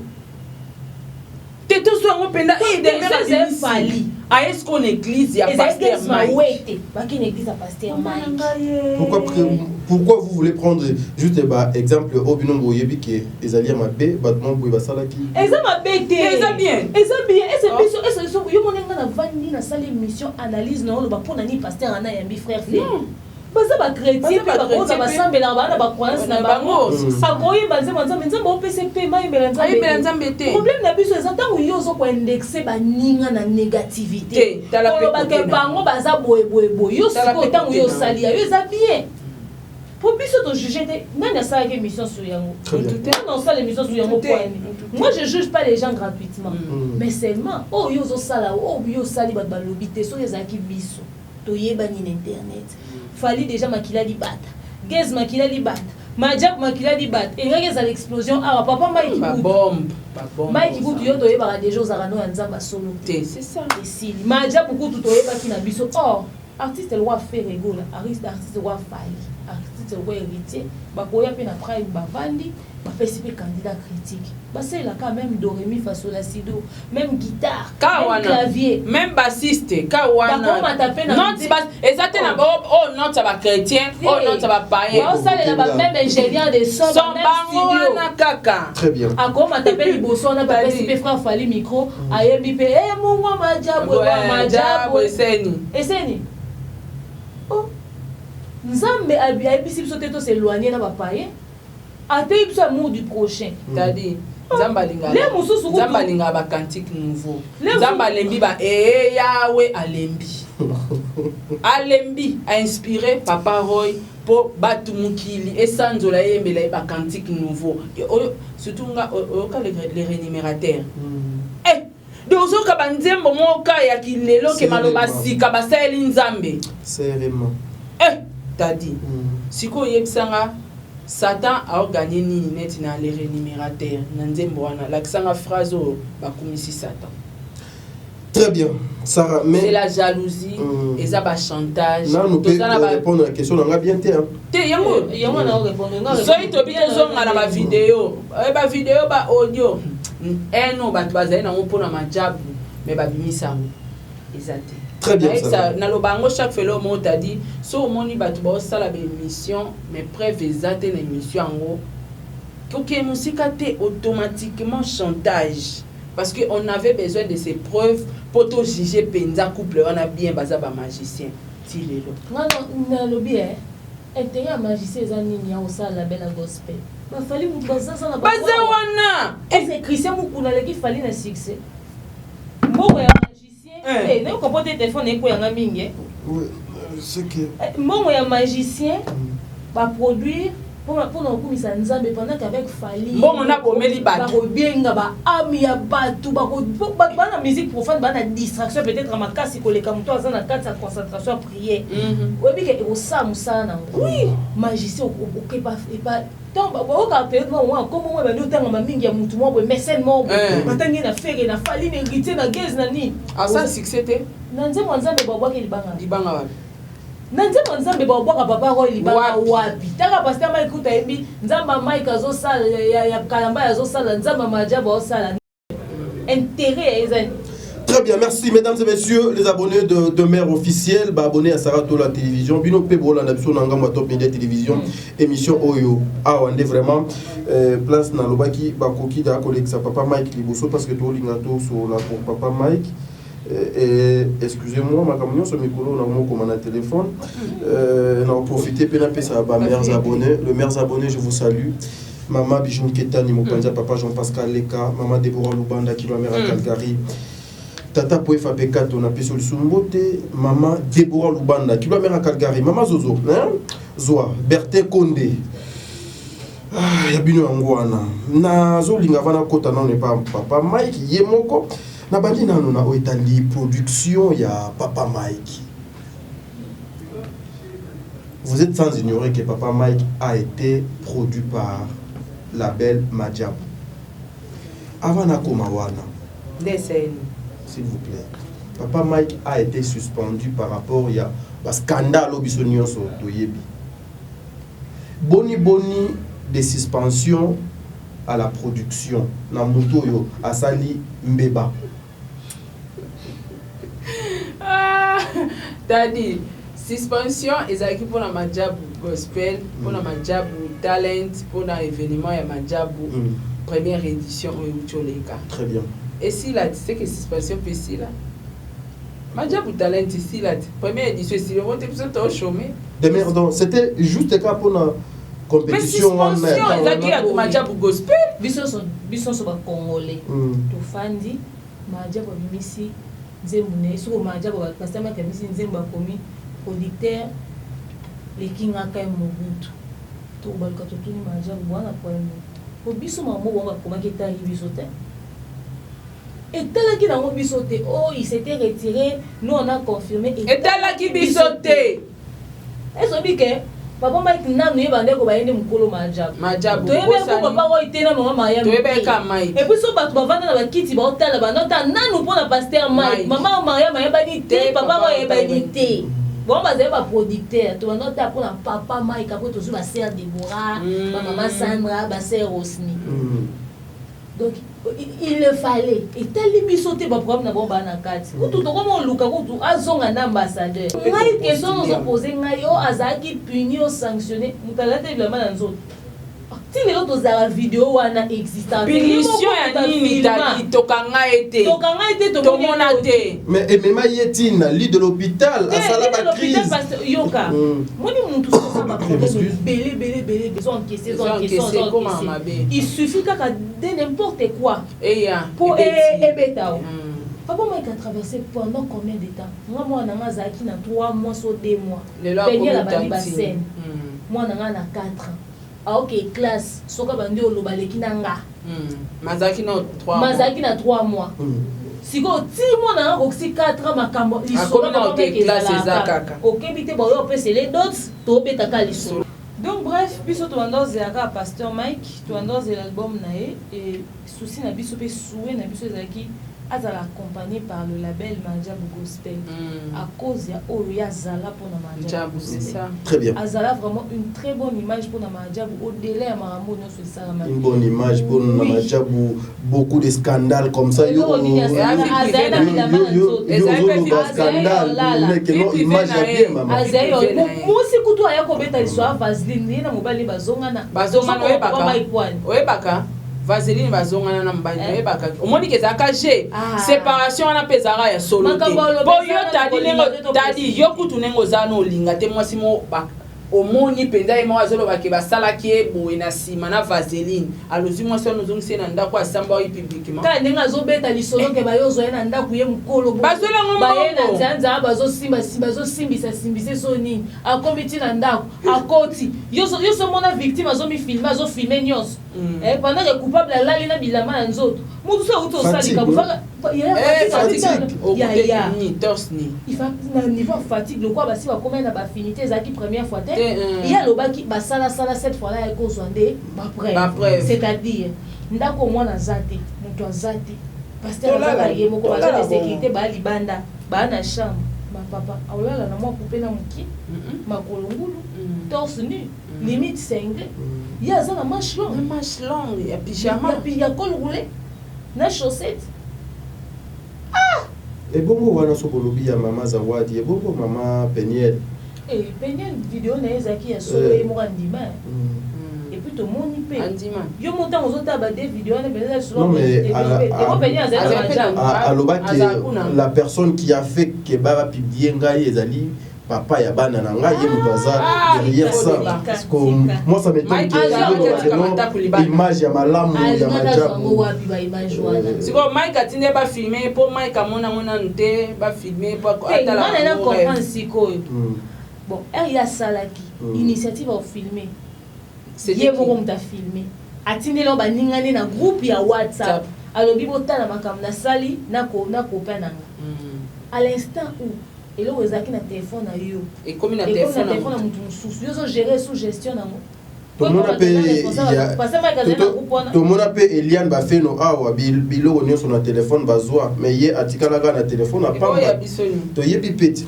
te to so ngo penda et fali a est-ce qu'on église ya pasteur Mike baki une église à pasteur Mike pourquoi vous voulez prendre juste exemple obinombo yebi ke ezali ma be battement boy basala ki ezama bete eza bien et c'est biso et so yo monenga na vandi na salle émission analyse na lo ba pona ni pasteur ana yambi frère baza ba chrétien pe ba koza ba sambela bana ba croyance na bango akoyi banze nzambe OPCP mai mbela nzambe te problème na biso eza tango yo zo ko indexer ba ninga na négativité ko ba ke bango baza boye yo siko tango yo salia yo eza bien pour biso to juger nani asala ke mission sur yango non ça l'émission sur yango moi je juge pas les gens gratuitement mais seulement oh yo zo sala oh yo sali ba lobité so eza ki biso to yeba ni internet fali déjà makila libata gaz makila libata majab makila libata et ngaki à l'explosion ah papa Mike ba bombe Mike Bout yo to yeba déjà aux arano ya nzamba solo c'est ça et si majab beaucoup to yeba ki na biso or artiste le roi faire rigole artiste roi fali artiste roi héritier ba koya pe na prime ba vandi ba pesipe candidat critique ba c'est là quand même do remi fa sol la sido même guitare même clavier même bassiste kawana non exactement na oh non ça va chrétien oh non ça va païen oh ça là même ingénieur de son même studio na kaka très bien akoma taper liboso na ba pesipe frère fali micro ayembi pe mungo majabu eseni oh nzambe abisi biso te to s'éloigner na ba païen atei biso amour du prochain c'est-à-dire Zamba linga ba cantique nouveau Zamba lembi ba Yahweh alembi a inspiré Papa Roy pour batu mukili et sanzola yembela ba cantique nouveau surtout nga les rémunérateurs dozo ka banzembo moka ya kilelo ke maloba sika ba sali nzambe sérieusement t'as dit siko yebsanga Satan a gagné ni net na les rémunérateurs nanzembo wana la kisanga phrase ba komisi Satan. Très bien Sarah mais c'est la jalousie et ça ba chantage non nous ça va répondre à la question on a bien te yango na répondre so ito bito zo ngala ba vidéo ba audio no ba bazali na mpona majabu mais ba bimisa exact. Très bien ça na lo bango chaque fois le mot t'a dit so moni batu ba sala ba émission mais preuve exacte na émission ngo OK musika té automatiquement chantage parce que on avait besoin de ces preuves pour to juger penza couple on a bien baza ba magicien tilelo non lo bien intérêt magicien ezani ni au sala bela gospel ba fali mu baza na baza wana est Christian mukuna leki fali na succès moko ya magicien ne ko pote téléphone eko yanga mingi c'est que moko ya magicien ba produire pour komisa nzambe pendant qu'avec fali bon on a bomeli batu ba bienga ba ami ya batu ba na musique profane ba na distraction peut-être à makasi koleka muto azana na sa concentration à prier obi ke o sa musana oui magicien o ke pas donc o ka peut-être moi comme moi ba no tanga mingi ya mutu mo mécène mo batangi na fere na fali na héritier na gaz na ni à ça succès te nanze nzambe ba bwa ke libanga wapi nanze nzambe ba bwa Papa Roy libanga wapi taka pasteur Mike kuta yebi nzamba Mike azo sala ya kalamba azo sala nzamba majabu azo sala intérêt ezani. Très bien, merci mesdames et messieurs les abonnés de Mère Officielle, abonnés à Saratola Télévision, Bino Pebola Nabso Nangama Top Media Télévision, émission Oyo. Ah, on est vraiment place na lobaki bakoki da collègue sa papa Mike Liboso parce que tout lingato sur la pour papa Mike. Excusez-moi, ma camion sur micro, on a mon téléphone. On a profité pour ça à meilleurs abonnés. Le meilleurs abonnés, je vous salue. Maman Bijoun Ketani, mon papa Jean-Pascal Leka, maman Déborah Lubanda, qui doit à Calgary. Tata Poefa Bekat, on a payé sur le Sumbote, maman Déborah Lubanda, qui doit à Calgary. Maman Zozo, Zoa, Berthe Condé. Ah, Yabino Angwana. Na Zolinga Vana Kota, non, n'est pas papa Mike, Yemoko. Na bandi nano na oitali production ya Papa Mike. Vous êtes sans ignorer que Papa Mike a été produit par la belle Madjabou. Avant Nakomawana, s'il vous plaît, Papa Mike a été suspendu par rapport à scandale au Bissonion sur Toyebi. Boni de suspension à la production. Na Mutoyo, Asali Mbeba. T'as dit suspension ezalaki pour la Madjabou gospel, pour la Madjabou talent, pour l'événement ya Madjabou première édition au Ucholeka. Très bien. Et si là tu sais que suspension peut si là Madjabou talent ici là première édition ici on était besoin de chômer. De merde, c'était juste cas pour la compétition. Mais suspension ezalaki ya Madjabou gospel biso so ba congolais. To fandi Madjabou bimisi Zemune, sur Madjabou, parce que je suis commis producteur, les Kinga Kai Mobutu. Tout le monde a tout Madjabou, on a problème. Au biso, maman, on va comment qu'il est arrivé sauter. Et tel qu'il a sauté, oh, il s'était retiré, nous on a confirmé. Et tel qu'il a sauté. Est-ce que papa Mike nanu yebande ko bayende mukolo Madjabou. Toyebe ko papa ko itena mama Maya. Toyebe ka Mike. Et puis so batu bavanda na bakiti ba otala ba nota nanu pona pasteur Mike. Mama Maya yebani te, papa ko yebani te. Bon bazé ba producteur, to nota pona papa Mike après to ba sœur Déborah, ba maman Sandra, ba sœur Rosny. Donc il le fallait. Et tel bisoté ba problème na bon ba na kati. Tout comment luka ko azonga na ambassadeur. Ngai question nous opposer ngai o azaki puni o sanctionné. Mutalate évidemment dans autres. Si les autres ont vidéo wana existant. Punition ya nini tali tokanga été. Tokanga été to mona té. Mais même Yetine, lit de l'hôpital à sala ba crise. Yoka. Moni muntu ça ba problème belé besoin encaisser. Il suffit qu'à de n'importe quoi. Pour ebetao. Papa Mike a traversé pendant combien de temps? Moi na zaki na 3 mois sur 2 mois. Peigner la bali bassine. Moi na 4 ans. Ah ok, classe. Soka bandi olobaleki nanga. Mazaki na 3 mois. Mazaki na 3 mois. Siko ti mo na oxy 4 ans makambo. Isoka na ok classe ezakaka. Ok bité ba yo pese les dots to betaka liso. Donc bref, biso to andoze aka pasteur Mike, to andoze l'album nae et souci na biso pe soué na biso ezaki azala accompagné par le label Madjabou Gospel à cause ya Oria Zala pour na Madjabou, c'est ça. Très bien. Azala vraiment une très bonne image pour na Madjabou au-delà ya Marambo non sur ça. Une bonne image pour na Madjabou, beaucoup de scandales comme ça yo. Vaseline bazongana na mbani ebaka omoni ke zaka je séparation na pezara ya solo te po yo tadi yo kutu nengo zano linga te mwasi mo ba omoni penza ema wazolo bake basala ki boye na sima na Vaseline alozi mwasi no zongise na ndako asamba yi publiquement ka nenga zobeta lisolo ke bayo zo na ndako ye mukolo bazola ngombo baye na nzanza bazo simbisa soni akomiti na ndako akoti yo so mona victime azo mi filmer azo filmer nyos pendant que coupable alali na bilama na nzoto mutu so uto salika bufaka ni torsni il fa na niveau fatigue le quoi basi ba combien na ba finité zaki première fois il y a lobaki ba sala cette fois là ko zwande ba preuve c'est-à-dire ndako mwana zate mutu azate pasteur azala ye moko ba de sécurité ba libanda ba na chambre ma papa awala na moi couper na muki makolo ngulu torse nu limite cinglé il y a ça la manche longue ya pyjama puis il y a col roulé na chaussette Et bongo wana so bolobi ya mama Zawadi, et bongo mama Peniel. Eh Peniel vidéo na ezaki ya solo e morandima. Et puis tout monde peut. Yo montant aux autres ba des vidéos na bela solo. Non mais la personne qui a fait que baba publier ngai ezali papa ya bana na ngai ye mutaza derrière ça. Parce que moi ça m'étonne que image ya malamu ya majabu. C'est comme Mike atinde ba filmer pour Mike amona mona nte ba filmer pour atala. On a comprendre siko. Bon, il y a salaki initiative à filmer. C'est hier on t'a filmé. Atinde lo ba ningane na groupe ya WhatsApp. Alors bibo tala makam na sali na copain nanga. À l'instant où et là vous avez un téléphone à yo et comme un téléphone à mon sous yo gérer sous gestion nango tout le monde appelle Eliane ba fait no awa bilo on sur notre téléphone bazwa mais hier atikala ga na téléphone a pas to yebi petit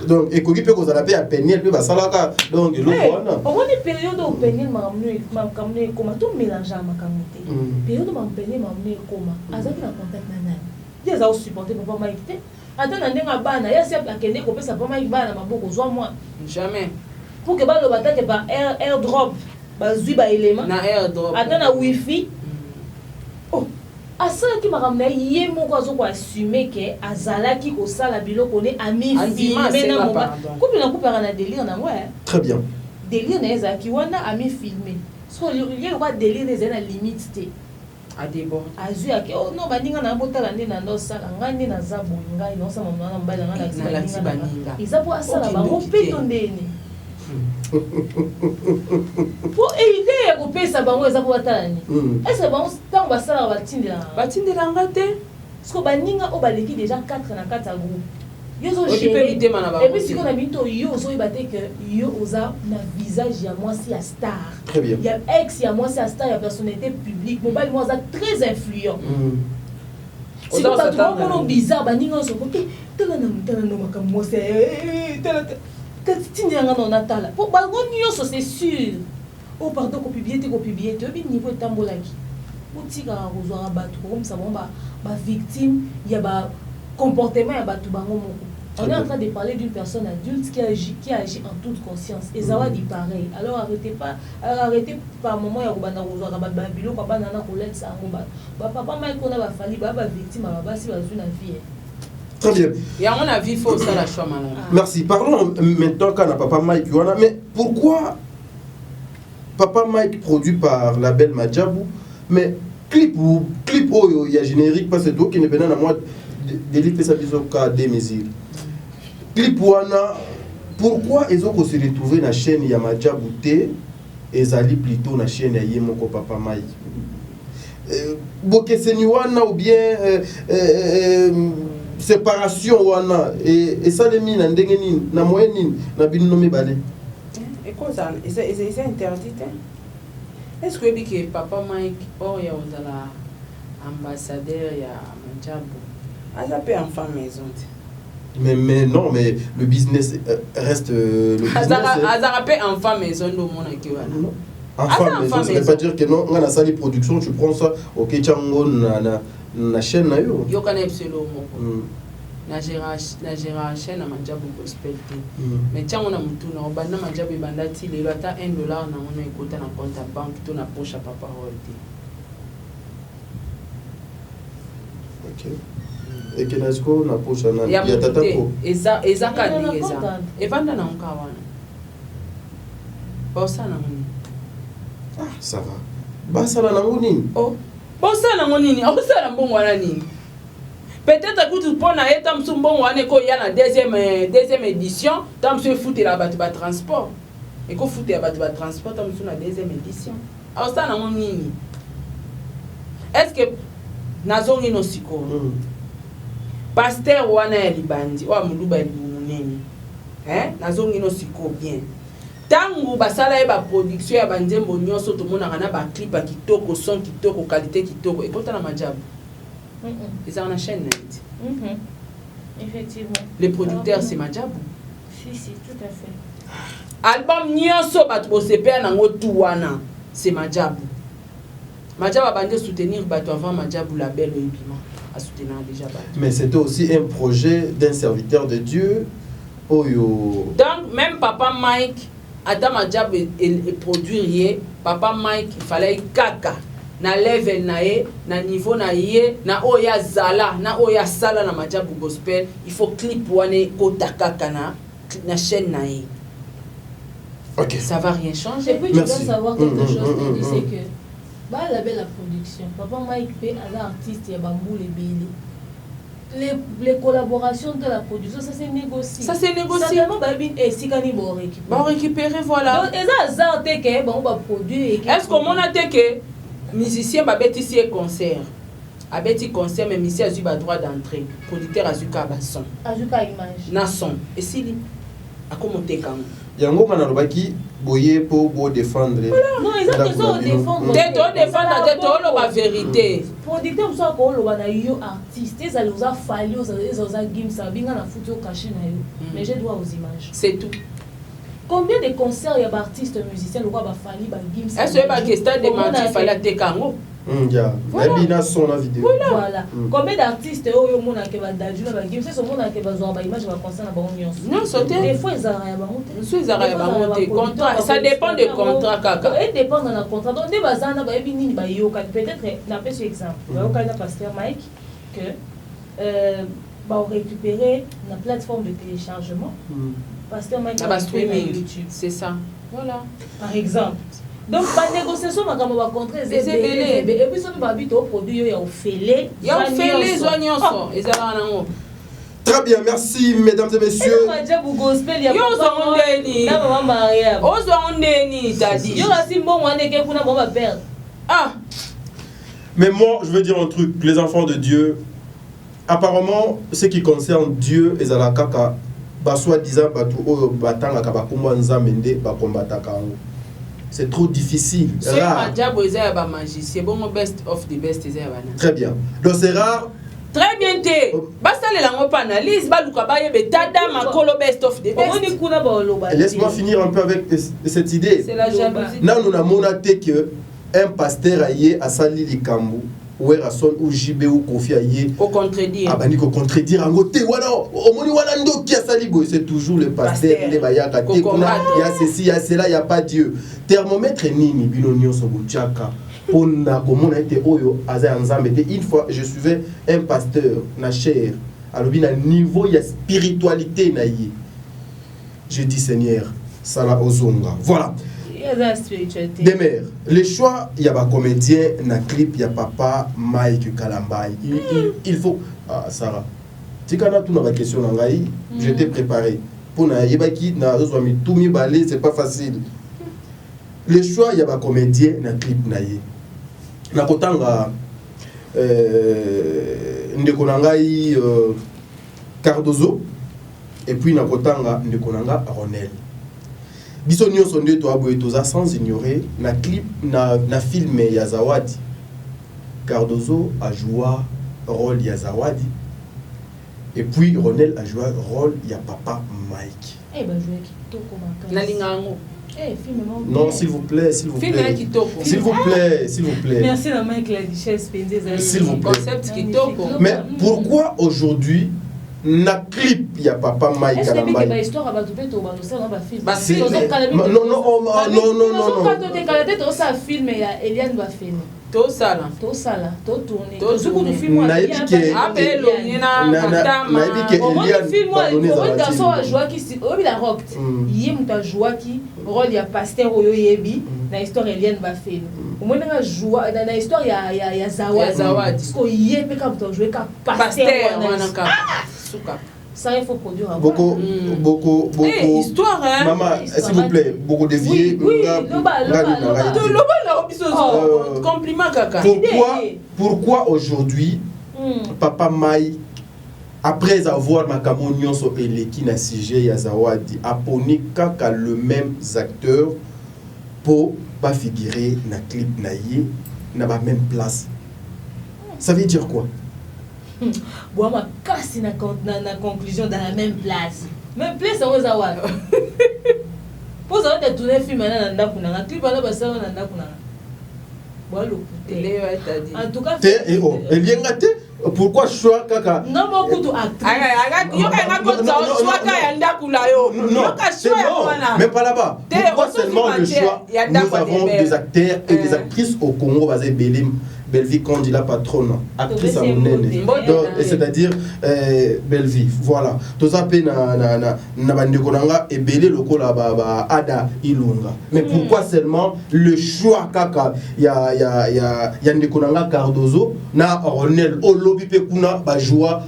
donc et koki pe ko za la Peniel pe ba salaka donc lo wana on est période où Peniel m'a amené comment tout mélanger ma camoté période m'a Peniel m'a amené comment azaki na contact na nani ils ont supporté papa m'a quitté. Attends, bana, il y a cette akende ko pesa pas bana maboko zo moi. Jamais. Pour que ba le batake ba airdrop, ba zui ba élément. Na airdrop. Attends na wifi. Oh, asa ki makamna yé moko zo ko assumer que azalaki ko sala biloko ne ami filmé na moba. Coupe na coupe na délire na ouais. Très bien. Délire na ezaki wana ami filmé. So il y a quoi délire des na limite té. Adebo azu yake oh no baninga na botala nde na ndo sala ngani na zabu ngai no sama mwana mbala ngana na baninga izapo asala ba mopeto ndene po idée ko pesa bango ezapo batala ni est-ce que bango tant basala batindela ngate sko baninga o baleki déjà 4 na 4 groupe yo zo gérer et puis si on a minto yo zo ibate que yo oza na visage ya moi si a star. Très bien. Il y a ex, il y a moi si a star, il y a personnalité publique, mobile moi très influent. Si on a trop mon bizarre, ba ninga so ko tala no makam moi c'est tala tinga no natala. Pour ba ngonyo so c'est sûr. Oh pardon ko publier te bi niveau tambolaki. Utika ko zo abatu comme ça bon ba victime, il y a ba comportement ya batu bango moko. On est en train de parler d'une personne adulte qui agit en toute conscience. Et ça dit pareil. Alors arrêtez par moment ya kobanda kozwa ba bilo ko bana na kolette ça ngomba. Ba papa mai ko na ba fali ba victime ba si ba zuna vie. Très bien. Et à mon avis, il faut ça la choix malade. Merci. Parlons maintenant quand Papa Mike Yoana. Mais pourquoi Papa Mike produit par la belle Madjabou, mais clip où il y a générique parce que tout qui n'est pas dans moi d'élite ça biso ka des mesures. Clip wana pourquoi ils ont se retrouver dans la chaîne ya Madjabou et Zali plutôt dans la chaîne ya Yemoko Papa Mike. Bokeseni wana ou bien séparation wana et ça les mine ndenge nini na moyen nini na bino mibale. Et quoi ça c'est interdit est-ce que Papa Mike or ya ondala ambassadeur ya Madjabou a peut enfant maison mais non mais le business reste le business azara peut enfant maison do mona ki wana enfant maison ça veut pas dire que non on a sali production tu prends ça OK chango na chaîne na yo kana epselo moko na gérard chaîne na Madjabou gospel mais chango na mutu na obanda Madjabou bandati lelo ata $1 na mona ekota na compte à banque to na poche à papa royalty. OK et que nasko na poche na ya tata ko eza kadi eza evanda na nkawana bosa na moni ça va basa na ngoni bosa na ngoni abosa na mbongo wana nini peut-être que tu prends na eta msumbongo wana ko ya na deuxième édition tam se foutre la batu ba transport et ko foutre la batu ba transport tam su na deuxième édition abosa na ngoni est-ce que nazongi no siko pasteur wana ya libandi wa muluba limunene nazongi no siko bien tangu basala ba production ya banzembo nyonso to mona kana ba clip ya kitoko son kitoko qualité kitoko et kota na Madjabou ils ont une chaîne net effectivement les producteurs c'est Madjabou si tout à fait album nyonso batu bo sepela nango tout wana c'est Madjabou bande soutenir batu avant Madjabou label ebima à soutenir déjà. Mais c'était aussi un projet d'un serviteur de Dieu. Oyo. Donc, même Papa Mike, Adam Adjab et produire, Papa Mike, il fallait kaka. Na level na ye, na niveau na ye, na oya zala, na oya sala na Madjabu Gospel, il faut clip wane kota kaka na chaîne na ye. Ok. Ça va rien changer. Et puis tu dois savoir quelque chose, c'est que bah la belle production. Papa Mike P, un artiste, il y a bambou les bébés. Les collaborations de la production, ça s'est négocié. Ça s'est négocié. Simplement, si quand ils vont récupérer. Bon récupérer, voilà. Donc, ça a été bon, on va produire. Est-ce qu'on a été que musicien va bêter ici un concert? A bêti concert, mais musicien a eu le droit d'entrer. Producteur a eu le son. A eu image. Na son. Et si il a commenté quand même. Yango manarobaki boye pour défendre. Non, ils ont besoin de défendre. Défendre la vérité. Producteur soit qu'on le va yo artiste, ils allaient aux fallu, ils aux game ça bien na photo caché na yo. Mais j'ai droit aux images. C'est tout. Combien de concerts il y a d'artistes musiciens le va fallu ba game ça. Est-ce que ba question de mentir il fallait tekango? Ya. Voilà. Son la vidéo. Voilà. Combien d'artistes yo mona ke ba daju na ba game ça mona ke ba zo ba image ba concert na ba union. Non, sauter. Des fois ils arrêtent ba monter. Ils arrêtent ba monter contrat, ça dépend des contrats kaka. Ça dépend de la contrat. Donc des bazana ba ebi nini ba yo peut-être na petit exemple. Ba yo kana pasteur Mike que va récupérer la plateforme de téléchargement. Pasteur Mike va streaming YouTube. C'est ça. Voilà. Par exemple. Donc, la négociation, on va contrer les et puis, ça va vite au produit, il y a Ophélie. Il y a Ophélie, les oignons. Très bien, merci mesdames et messieurs. Mais moi, je veux dire un truc, les enfants de Dieu, apparemment, ce qui concerne Dieu et Zalakaka, soi-disant, c'est trop difficile. Très bien. Donc c'est rare. Très bien. Laisse-moi finir un peu avec cette idée. C'est la jalousie. Nous avons que un pasteur a sali likambu. Ou Erason ou JB ou Kofi Aye au contredire ko contredire en côté voilà omoni wana ndo qui a sali boy c'est toujours le pasteur les bayaka te kuna ya ceci ya cela ya pas Dieu thermomètre nini bino nyonso bochaka pona komona ete oyo aza nzambe te une fois je suivais un pasteur na cher alobi na niveau ya spiritualité na ye je dis Seigneur sala ozonga voilà. Demer, les choix, il y a un comédien, un clip, il y a papa Mike Kalambay. Il faut. Ah, Sarah. Si tu as une question, je t'ai préparé. Pour tout mi balé, c'est pas facile. Les choix, il y a un comédien, un clip, na kotanga ndekonangai Cardozo et puis na kotanga ndekonanga Ronel. Biso nyonso nde to aboye toza sans ignorer na clip na film ya Zawadi Cardozo a joué rôle ya Zawadi et puis Ronel a joué rôle ya papa Mike. Eh ben jouer kitoko makasi. Na lingango. Eh film non s'il vous plaît, s'il vous plaît. Film kitoko. S'il vous plaît, s'il vous plaît. Merci la Mike la Duchesse Pendeza. S'il vous plaît. Concept kitoko. Mais pourquoi aujourd'hui na clip ya papa Mike Kalambay. Est-ce que histoire va tout to ba ça va film. Non non. Quand tu calé to ça film ya Eliane va film. To sala, to tourner. To ce que film na epike appel na matama. Na epike Eliane. Film moi garçon a joué qui obi la rock. Yé muta joué qui rôle ya pasteur oyo yebi na histoire Eliane va film. Au moins na joué na histoire ya Zawadi. Parce que yé pe quand tu jouer ka pasteur wana ka. Ça il faut produire beaucoup histoire hein maman s'il vous plaît beaucoup dévié compliment kaka pourquoi aujourd'hui papa Mai après avoir makambo nyonso eleki na sujet ya Zawadi aponi kaka le même acteur pour pas figurer na clip na ye na ba même place ça veut dire quoi? Bon, ma casse na conclusion dans la même place. Même place au Zawad. Pour ça, tu tournes film maintenant dans la clip là bas ça dans la bon le en tout cas et oh Eliengate Pourquoi choix kaka? Non, mon coup Non, c'est bon. Même pas là-bas. Pourquoi seulement le choix? Nous avons des acteurs et des actrices au Congo basé Belleville Kandi la patronne, actrice à Mounene. C'est-à-dire Belleville. Voilà. Tout ça peut na bandekonanga et belé loko là bas Ada Ilunga. Mais pourquoi seulement le choix kaka ya ndekonanga Cardozo na Ronel Olobi pe kuna ba joie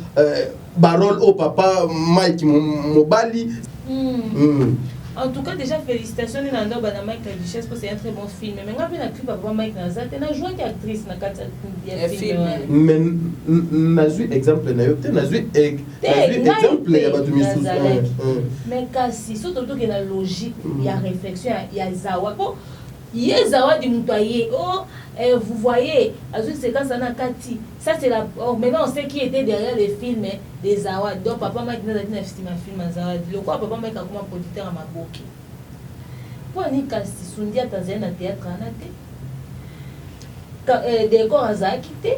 barol au papa Mike Mobali. En tout cas, déjà, félicitations à Mike La Duchesse parce que c'est un très bon film. Mais quand on a cru papa Mike Nazat, on a joué avec actrice dans le film. Mais on a vu exemple, on a vu exemple, il y a pas de mise. Mais si surtout qu'il y a la logique, il y a réflexion, il y a Zawa. Il y a Zawa du Moutaye. Oh, vous voyez, à une séquence en Akati. Ça, c'est la. Oh, maintenant, on sait qui était derrière les films des Zawa. Donc, papa Mike n'a pas estimé un film à Zawa. Le quoi, papa Mike a comme un producteur à Maboki. Pour un Ikasti, Sundi à Tanzanie, à théâtre, à Nate. Décor à Zawa quitté.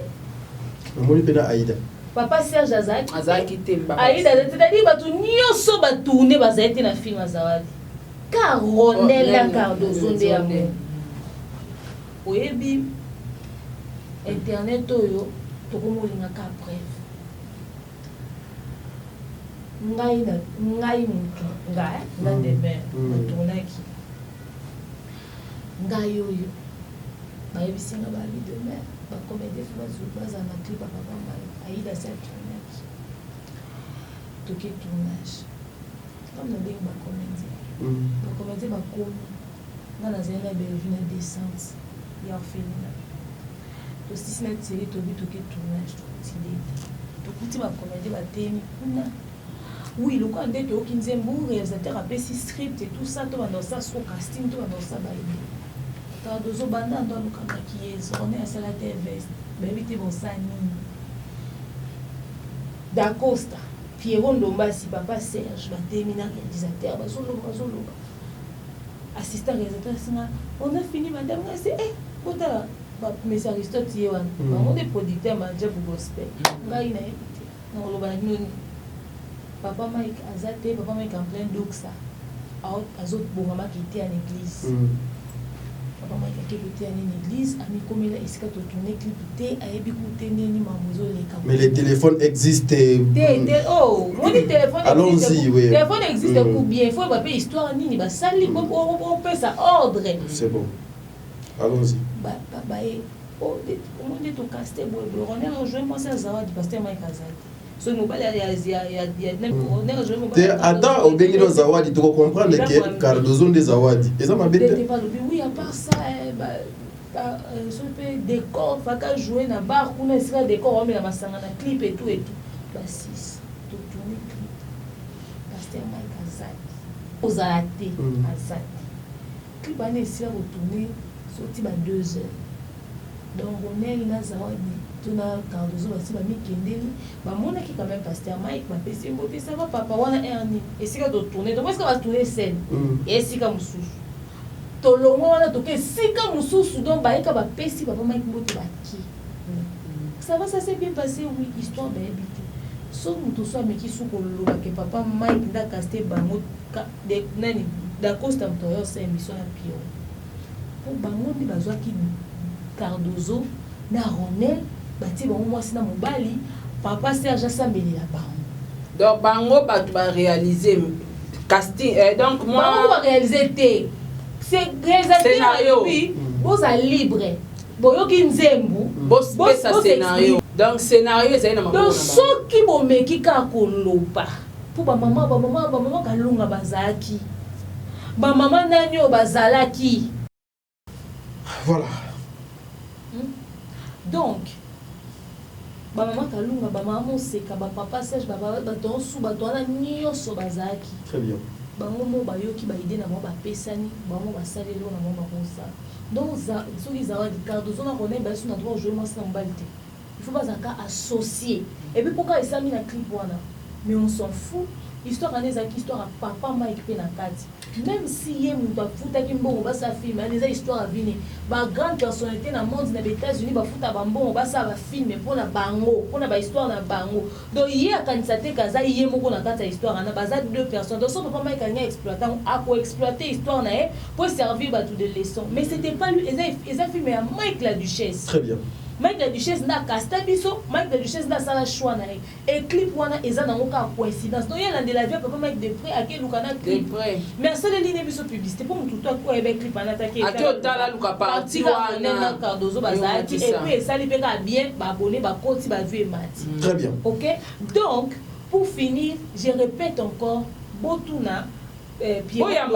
Aïda. Papa Serge à Zawa quitté. Aïda, c'est-à-dire que tout n'y so ba tourner ba Zawa été dans film à Zawa. Caronel Cardozo de Amour. Oyebi internet oyo tokomolinga ka bref ngai mutu ngai na demain tournaki ngai oyo bayebisinga bali demain bacomédie baza na clip ya papa Mike Aïda sa tournaki toke tournage comme nabengi bacomédie bakomi nga nazali na Belleville na descente ya orphelinat tosisi na série tobi toke tournage tokuti bacomédie batemi kuna oui lokola nde toyoki nzembo réalisateur apesi script et tout ça tobanda osa so casting tobanda osa bayebi Cardozo banda ndo alukangaki ye journée asala te veste bayebi te bosala nini Dacosta Pierrot Ndombasi papa Serge batemi na réalisateur bazoloba assistant réalisateur singa on a fini madame c'est kota monsieur Aristote yewan on est producteur manager pour gospel ngai na yebite na loba nini papa Mike azate papa Mike en plein doxa azot bongama qui était en église papa Mike a été en église ami comme il a esca to tourner clip té ayebi koute neni mamozo les caméras mais les téléphones existent oh mon téléphone allons-y oui téléphone existe pour bien il faut pas histoire nini ba sali on peut ça ordre c'est bon allons-y bah oh comment dit to caster boy on est rejoint moi ça Zawa du pasteur Mike Azati so mobile ya on est rejoint mobile attends au bengi no Zawadi tu comprendre que Cardozo des Zawadi et ça m'a bête oui à part ça so peut décor faka jouer na bar kuna sera décor on met la masanga na clip et tout bah 6 to tourner clip pasteur Mike Azati Ozalate Azati clip on est sera retourner sorti ba 2 heures donc on est na Zawadi tuna Cardozo basi ba mikendeli ba mona ki quand même pasteur Mike ba pesi mbote ça va papa wana erni et sika to tourner donc est-ce que va tourner scène et sika mususu to longo wana to ke sika mususu donc ba eka ba pesi papa Mike mbote ba ki ça va ça s'est bien passé oui histoire ba habité so muto so ameki suko lo ke papa Mike nda casté bango de nani da costa mtoyo sa émission ya pio pour bango ndi bazwa ki Cardozo na Ronel bati bango mwasi na mobali papa Serge asambeli la bango donc bango batu ba réaliser casting donc moi bango ba réaliser té c'est réalisateur puis vous êtes libre boyoki nzembu boss ça scénario donc scénario c'est na maboko donc soki bomeki ka koloba pour ba maman kalunga bazaki ba maman nanyo bazalaki voilà donc ba maman kalunga ba maman seka ba papa Serge ba ton sou ba to na nyoso bazaki très bien bango mo bayoki ba idée na mo ba pesani bango ba salelo na mo ba konsa donc soki Zawadi Cardozo na connaît ba sou na droit jouer moi ça mbalite il faut pas zaka associer et puis pourquoi il s'est mis na clip wana mais on s'en fout histoire wana ezalaki histoire ya papa Mike mpe na kati même si ye moto afutaki mbongo basa filme wana eza histoire ya vini bagrande personnalité na monde na baétats-unis bafuta bambongo basala bafilme mpona bango mpona bahistoire na bango donc ye akanisa te kaza ye moko na kati ya histoire wana baza deux personnes donc so papa Mike alingi exploite akoexploite histoire na ye po servir bato de leçon mais c'était pas lui eza filme ya Mike la Duchesse. Très bien. Mike la Duchesse na kasta biso Mike la Duchesse na sala choix na et clip wana eza nango ka coïncidence donc yala de la vie papa Mike de près ake lukana clip mais ça les lignes biso publicité pour tout toi quoi avec clip ana taki ake otala luka parti wana na Cardozo bazaki et puis ça li peka bien ba abonné ba koti ba vu mati. Très bien. OK donc pour finir je répète encore botuna Pierre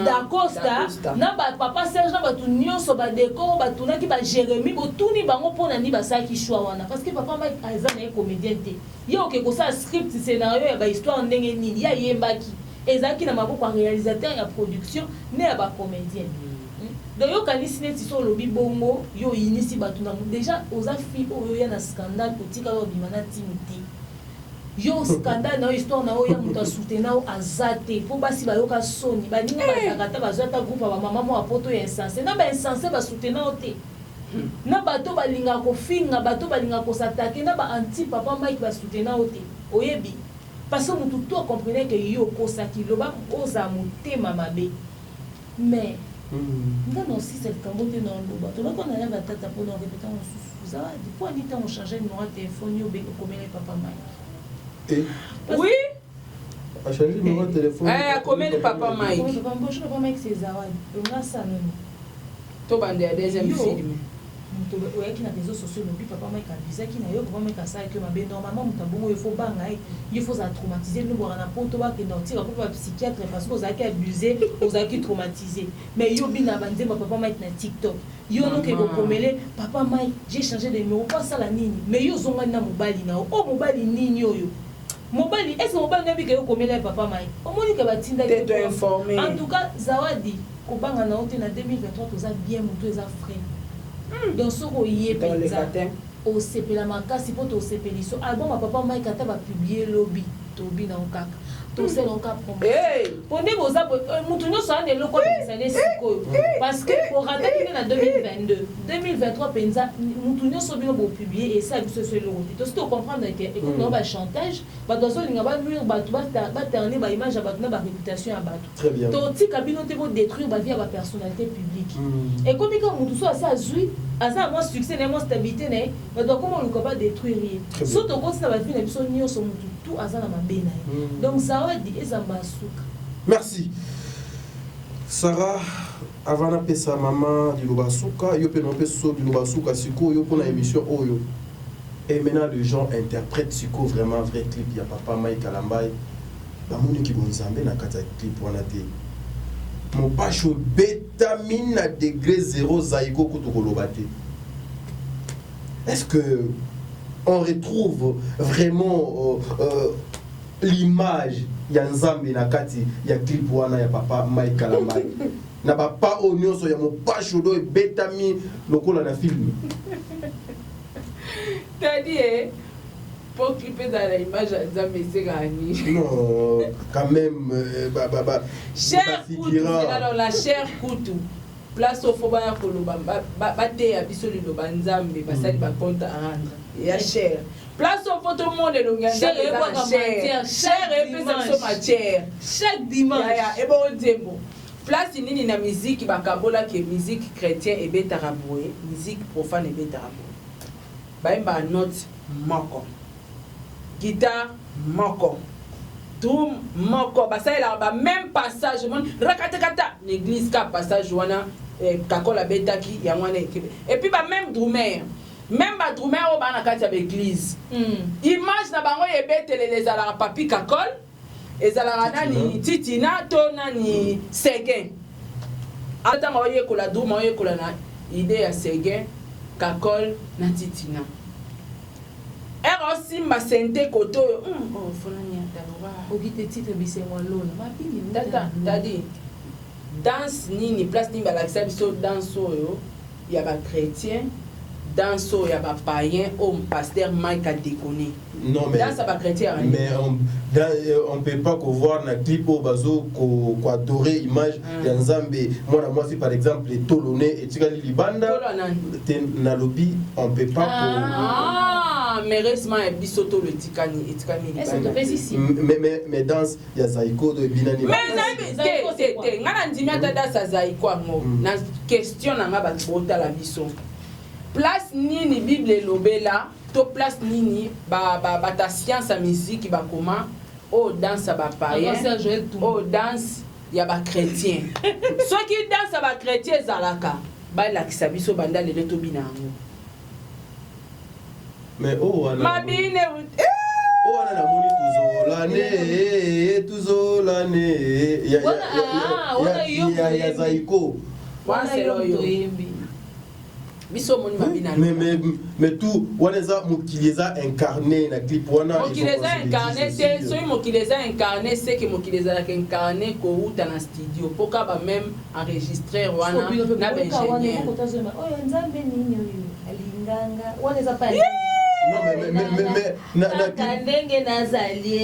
Dacosta na papa Serge na batu nyonso ba décor batunaki ba Jérémy botuni bango pona ni basaki choix wana parce que papa Mike aza na comédien te yo ke ko sa script scénario ya ba histoire ndenge nini ya yembaki ezaki na maboko ya réalisateur ya production ne ya ba comédien donc yo kanisi neti so lobi bongo yo inisi batu na déjà oza fi oyo ya na scandale kotika yo bimana timiti yo scandale na histoire na oya muta soutenir o azate po basi bayoka soni baninga bazakata bazata groupe ba mama mo apoto ya insensé na ba insensé ba soutenir o te na bato balinga ko finga bato balinga ko s'attaquer na ba anti papa Mike ba soutenir o te oyebi parce que mutu to comprenait que yo ko sakilo ba oza mutema mabe mais non si c'est le cambote dans le bateau là qu'on a la tata pour nous répéter on sous ça du point ni temps on changeait numéro de téléphone yo be comme les papa Mike. Oui. A changé le numéro de téléphone. Eh, combien de papa Mike? Papa Mike c'est Zawadi. On a ça même. To bande ya deuxième film. To oya ki na réseaux sociaux no bi papa Mike abusé ki na yo papa Mike ça que mabe normalement mutabongo il faut banga il faut ça traumatiser nous voir na poto ba ke ndoti ba papa psychiatre parce que ozaki abusé ozaki traumatisé mais yo bi na bande papa Mike na TikTok. Yo no ke ko komele papa Mike j'ai changé de numéro pas ça la nini mais yo zonga na mobali na o mobali nini oyo mobali est-ce que mobali nabi ke yo komele papa Mike o moni ke batinda ke te informer en tout cas Zawadi ko banga na ote na 2023 to za bien muto eza frère donc ce qu'on y est penza au CP la makasi pour au CP liso album à papa Mike ata va publier lobby tobi na okaka to c'est donc à promettre pondé vos mutu nyo sa ne loko pisane sikoyo parce que pour rater na 2022 2023 penza mutu nyo so bino bo publier et ça biso so le roté to c'est comprendre que et comme on va chantage ba dozo linga ba mur ba to ba terner ba image ba na ba réputation à bato très bien to ti kabino te bo détruire ba vie à ba personnalité publique et comme quand mutu so ça zui asa moi succès na moi stabilité na ba do comment on peut détruire surtout quand ça va venir biso nyo so mutu tout asa na mabena donc ça merci Sarah avant de sa maman du Lobasuka yo pe no pe so du Lobasuka siko yo pour la émission oyo et maintenant les gens interprètent siko vraiment vrai clip ya papa Mike Kalambai ba moni ki bonzambe na kata clip wana te mon pacho bétamine à degré 0 zaiko kutoko lobate est-ce que on retrouve vraiment l'image ya nzambe na kati ya clip wana ya papa Mike Kalambai na papa onyoso ya mopacho do betami lokola na film t'as dit pour clipper dans l'image ya nzambe c'est gagné non quand même cher Kutu alors la cher Kutu place au foba ya koloba ba te ya biso liloba nzambe basali ba compte à rendre ya cher place au photo monde le cher et puis ça matière chaque dimanche et bon dembo place nini na musique bakabola ke musique chrétien et betaraboué musique profane et betaraboué baimba note moko guitare moko drum moko basalela ba même passage mon rakatakata l'église ka passage wana kakola betaki ya wana et puis ba même drummer même ba drummer o ba na kati ya l'église image na bango yebetele les ala papi kakol ezala nani titina to nani segen ata ngo yekola drum o yekola na idée ya segen kakol na titina aussi ma sente koto oh fonani atawa okite titre bisemwa lona mapini tata tadi danse nini place ni balakisa biso danse oyo ya ba chrétien danse il y a ba païen ou pasteur Mike a déconné. Non mais danse ba chrétien. Mais on peut pas voir na clip au bazo ko adorer image ya Nzambe. Moi si par exemple les Toloné et Tigali Libanda na lobby on peut pas mais récemment bisoto le tikani et tikani Libanda. Mais danse ya Zaiko de Binani. Mais ngana ndimia ta danse Zaiko ngo na question na nga ba bota la biso. Place nini Bible lobela to place nini ba ta science à musique ba comment o danse ba païen o danse ya ba chrétien ceux qui danse ba chrétien zalaka ba la kisabiso banda le to binango mais wana mabine wana na moni tuzolane ya Zaiko wana selo yo biso moni mabina mais tout waneza mukileza incarné na clip wana mukileza incarné c'est so mukileza incarné c'est que mukileza la incarné ko uta na studio poka ba même enregistrer wana na ingénieur oh Nzambe nini yo alinganga waneza pa non mais kandenge nazali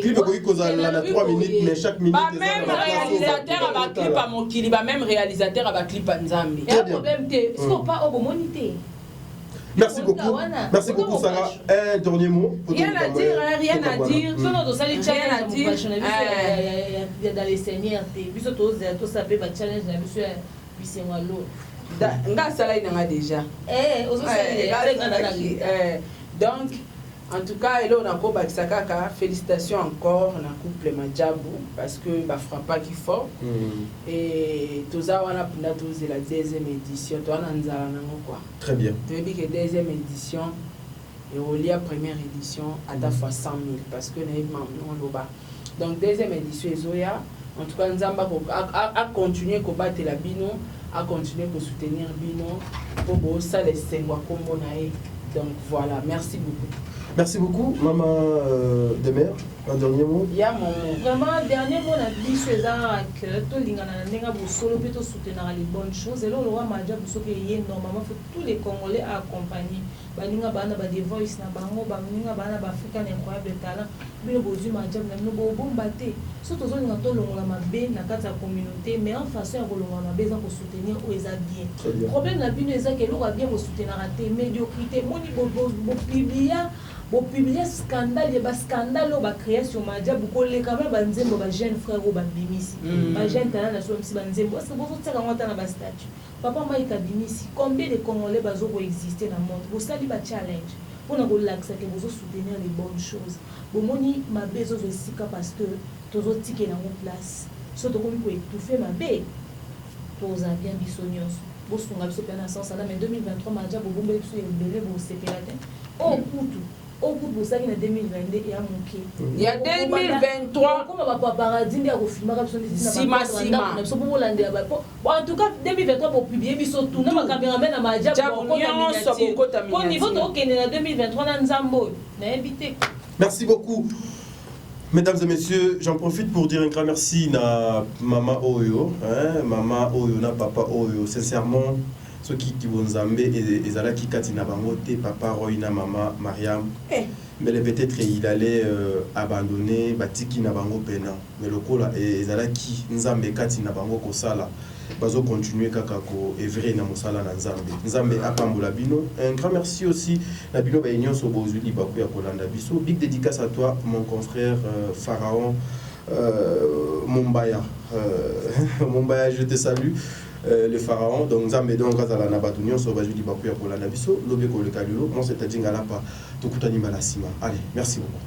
clip ko ikozala na 3 minutes mais chaque minute ba même réalisateur aba clip a mokili ba même réalisateur aba clip a Nzambe et problème te faut pas obomonité. Merci beaucoup Sarah. Un dernier mot. Rien à dire. Rien à dire. Dans les seigneurs, tout ça peut challenge na monsieur Bisengalo. Nga sala ina déjà. Donc en tout cas et là on a ko bakisa kaka félicitations encore na couple Madjabou parce que ba frappa qui fort et toza wana punda toze la deuxième édition to wana nzala nango quoi. Très bien. Tu veux que deuxième édition et au lieu première édition à ta fois 100 000 parce que na loba. Donc deuxième édition ezoya en tout cas nzamba a continuer ko battre la bino à continuer pour soutenir bino pour ça les 5 mois comme on a. Donc voilà, merci beaucoup. Merci beaucoup, maman Demer. Un dernier mot. Il y a mon vraiment dernier mot la vie c'est que tout l'ingana n'enga pour solo plutôt soutenir les bonnes choses et là le roi Madjab so que y normalement faut tous les Congolais à accompagner baninga bana ba des voice na bango baninga bana ba africain incroyable talent bino bozu Madjab na no bombaté surtout zo linga to longola mabe na kati ya communauté mais en façon ya kolongola mabe za ko soutenir o eza bien problème na bino eza que lo va bien ko soutenir raté médiocrité moni bo publier scandale ba scandale ba création Madjab ko le quand même ba nzembo ba jeune frère o ba bimisi ba jeune talent na so msi ba nzembo est-ce que vous tsaka ngota na ba statut papa Mike bimisi combien de Congolais bazo ko exister na monde vous sali ba challenge pour na ko laxa que vous soutenir les bonnes choses bomoni ma bezo zo sika parce que tozo tike na mon place so to komi ko étouffer ma bé toza bien bisonios bo sunga biso pena sans ça mais 2023 Madjab bo bombe biso ebele bo sepelate au kutu au coup de ça en 2022 et à manqué. Il y a 2023 comme va paradis ndia ko filmer ka sima so pour Hollande bon en tout cas 2023 pour publier biso tout na cameraman na Madjab pour niveau to kene na 2023 na Nzambo na invité. Merci beaucoup. Mesdames et messieurs, j'en profite pour dire un grand merci à Maman Oyo, Maman Oyo, na Papa Oyo. Sincèrement, ceux qui vont Zambé et Zala qui katina bangote, Papa Royna, Maman Mariam. Mais peut-être il allait abandonner Batiki na bango pena. Mais le coup là, et Zala qui Nzambe katina bango kosala. Bazo continuer kakako evre na mosala na Nzambe. Nzambe apambola bino. Un grand merci aussi na bino ba union so bozuli baku ya kolanda biso. Big dédicace à toi mon confrère Pharaon Mumbaya. Mumbaya, je te salue. Le Pharaon donc Nzambe donc kazala na bato union so bozuli baku ya kolanda biso. Lobe ko le kalilo. Moi c'est Tadinga lapa tokutani malasima. Allez, merci beaucoup.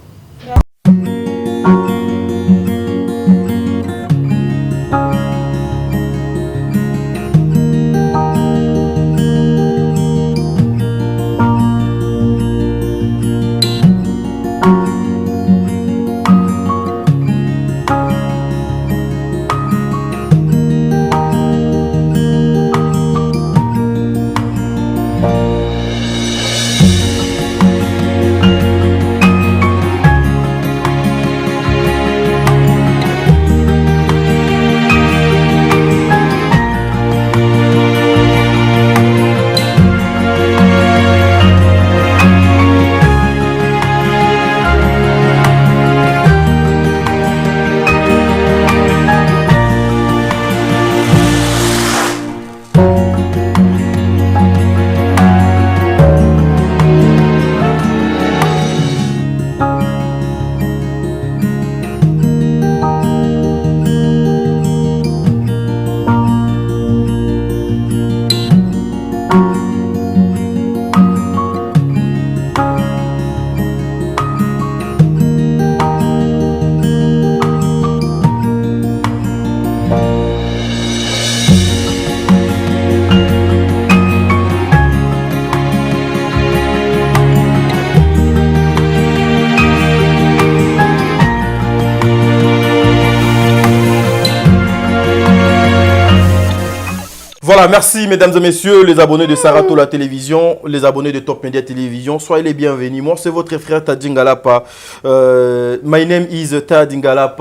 Voilà, merci mesdames et messieurs, les abonnés de Saratola Télévision, les abonnés de Top Media Télévision. Soyez les bienvenus. Moi, c'est votre frère Tadingalapa. My name is Tadingalapa.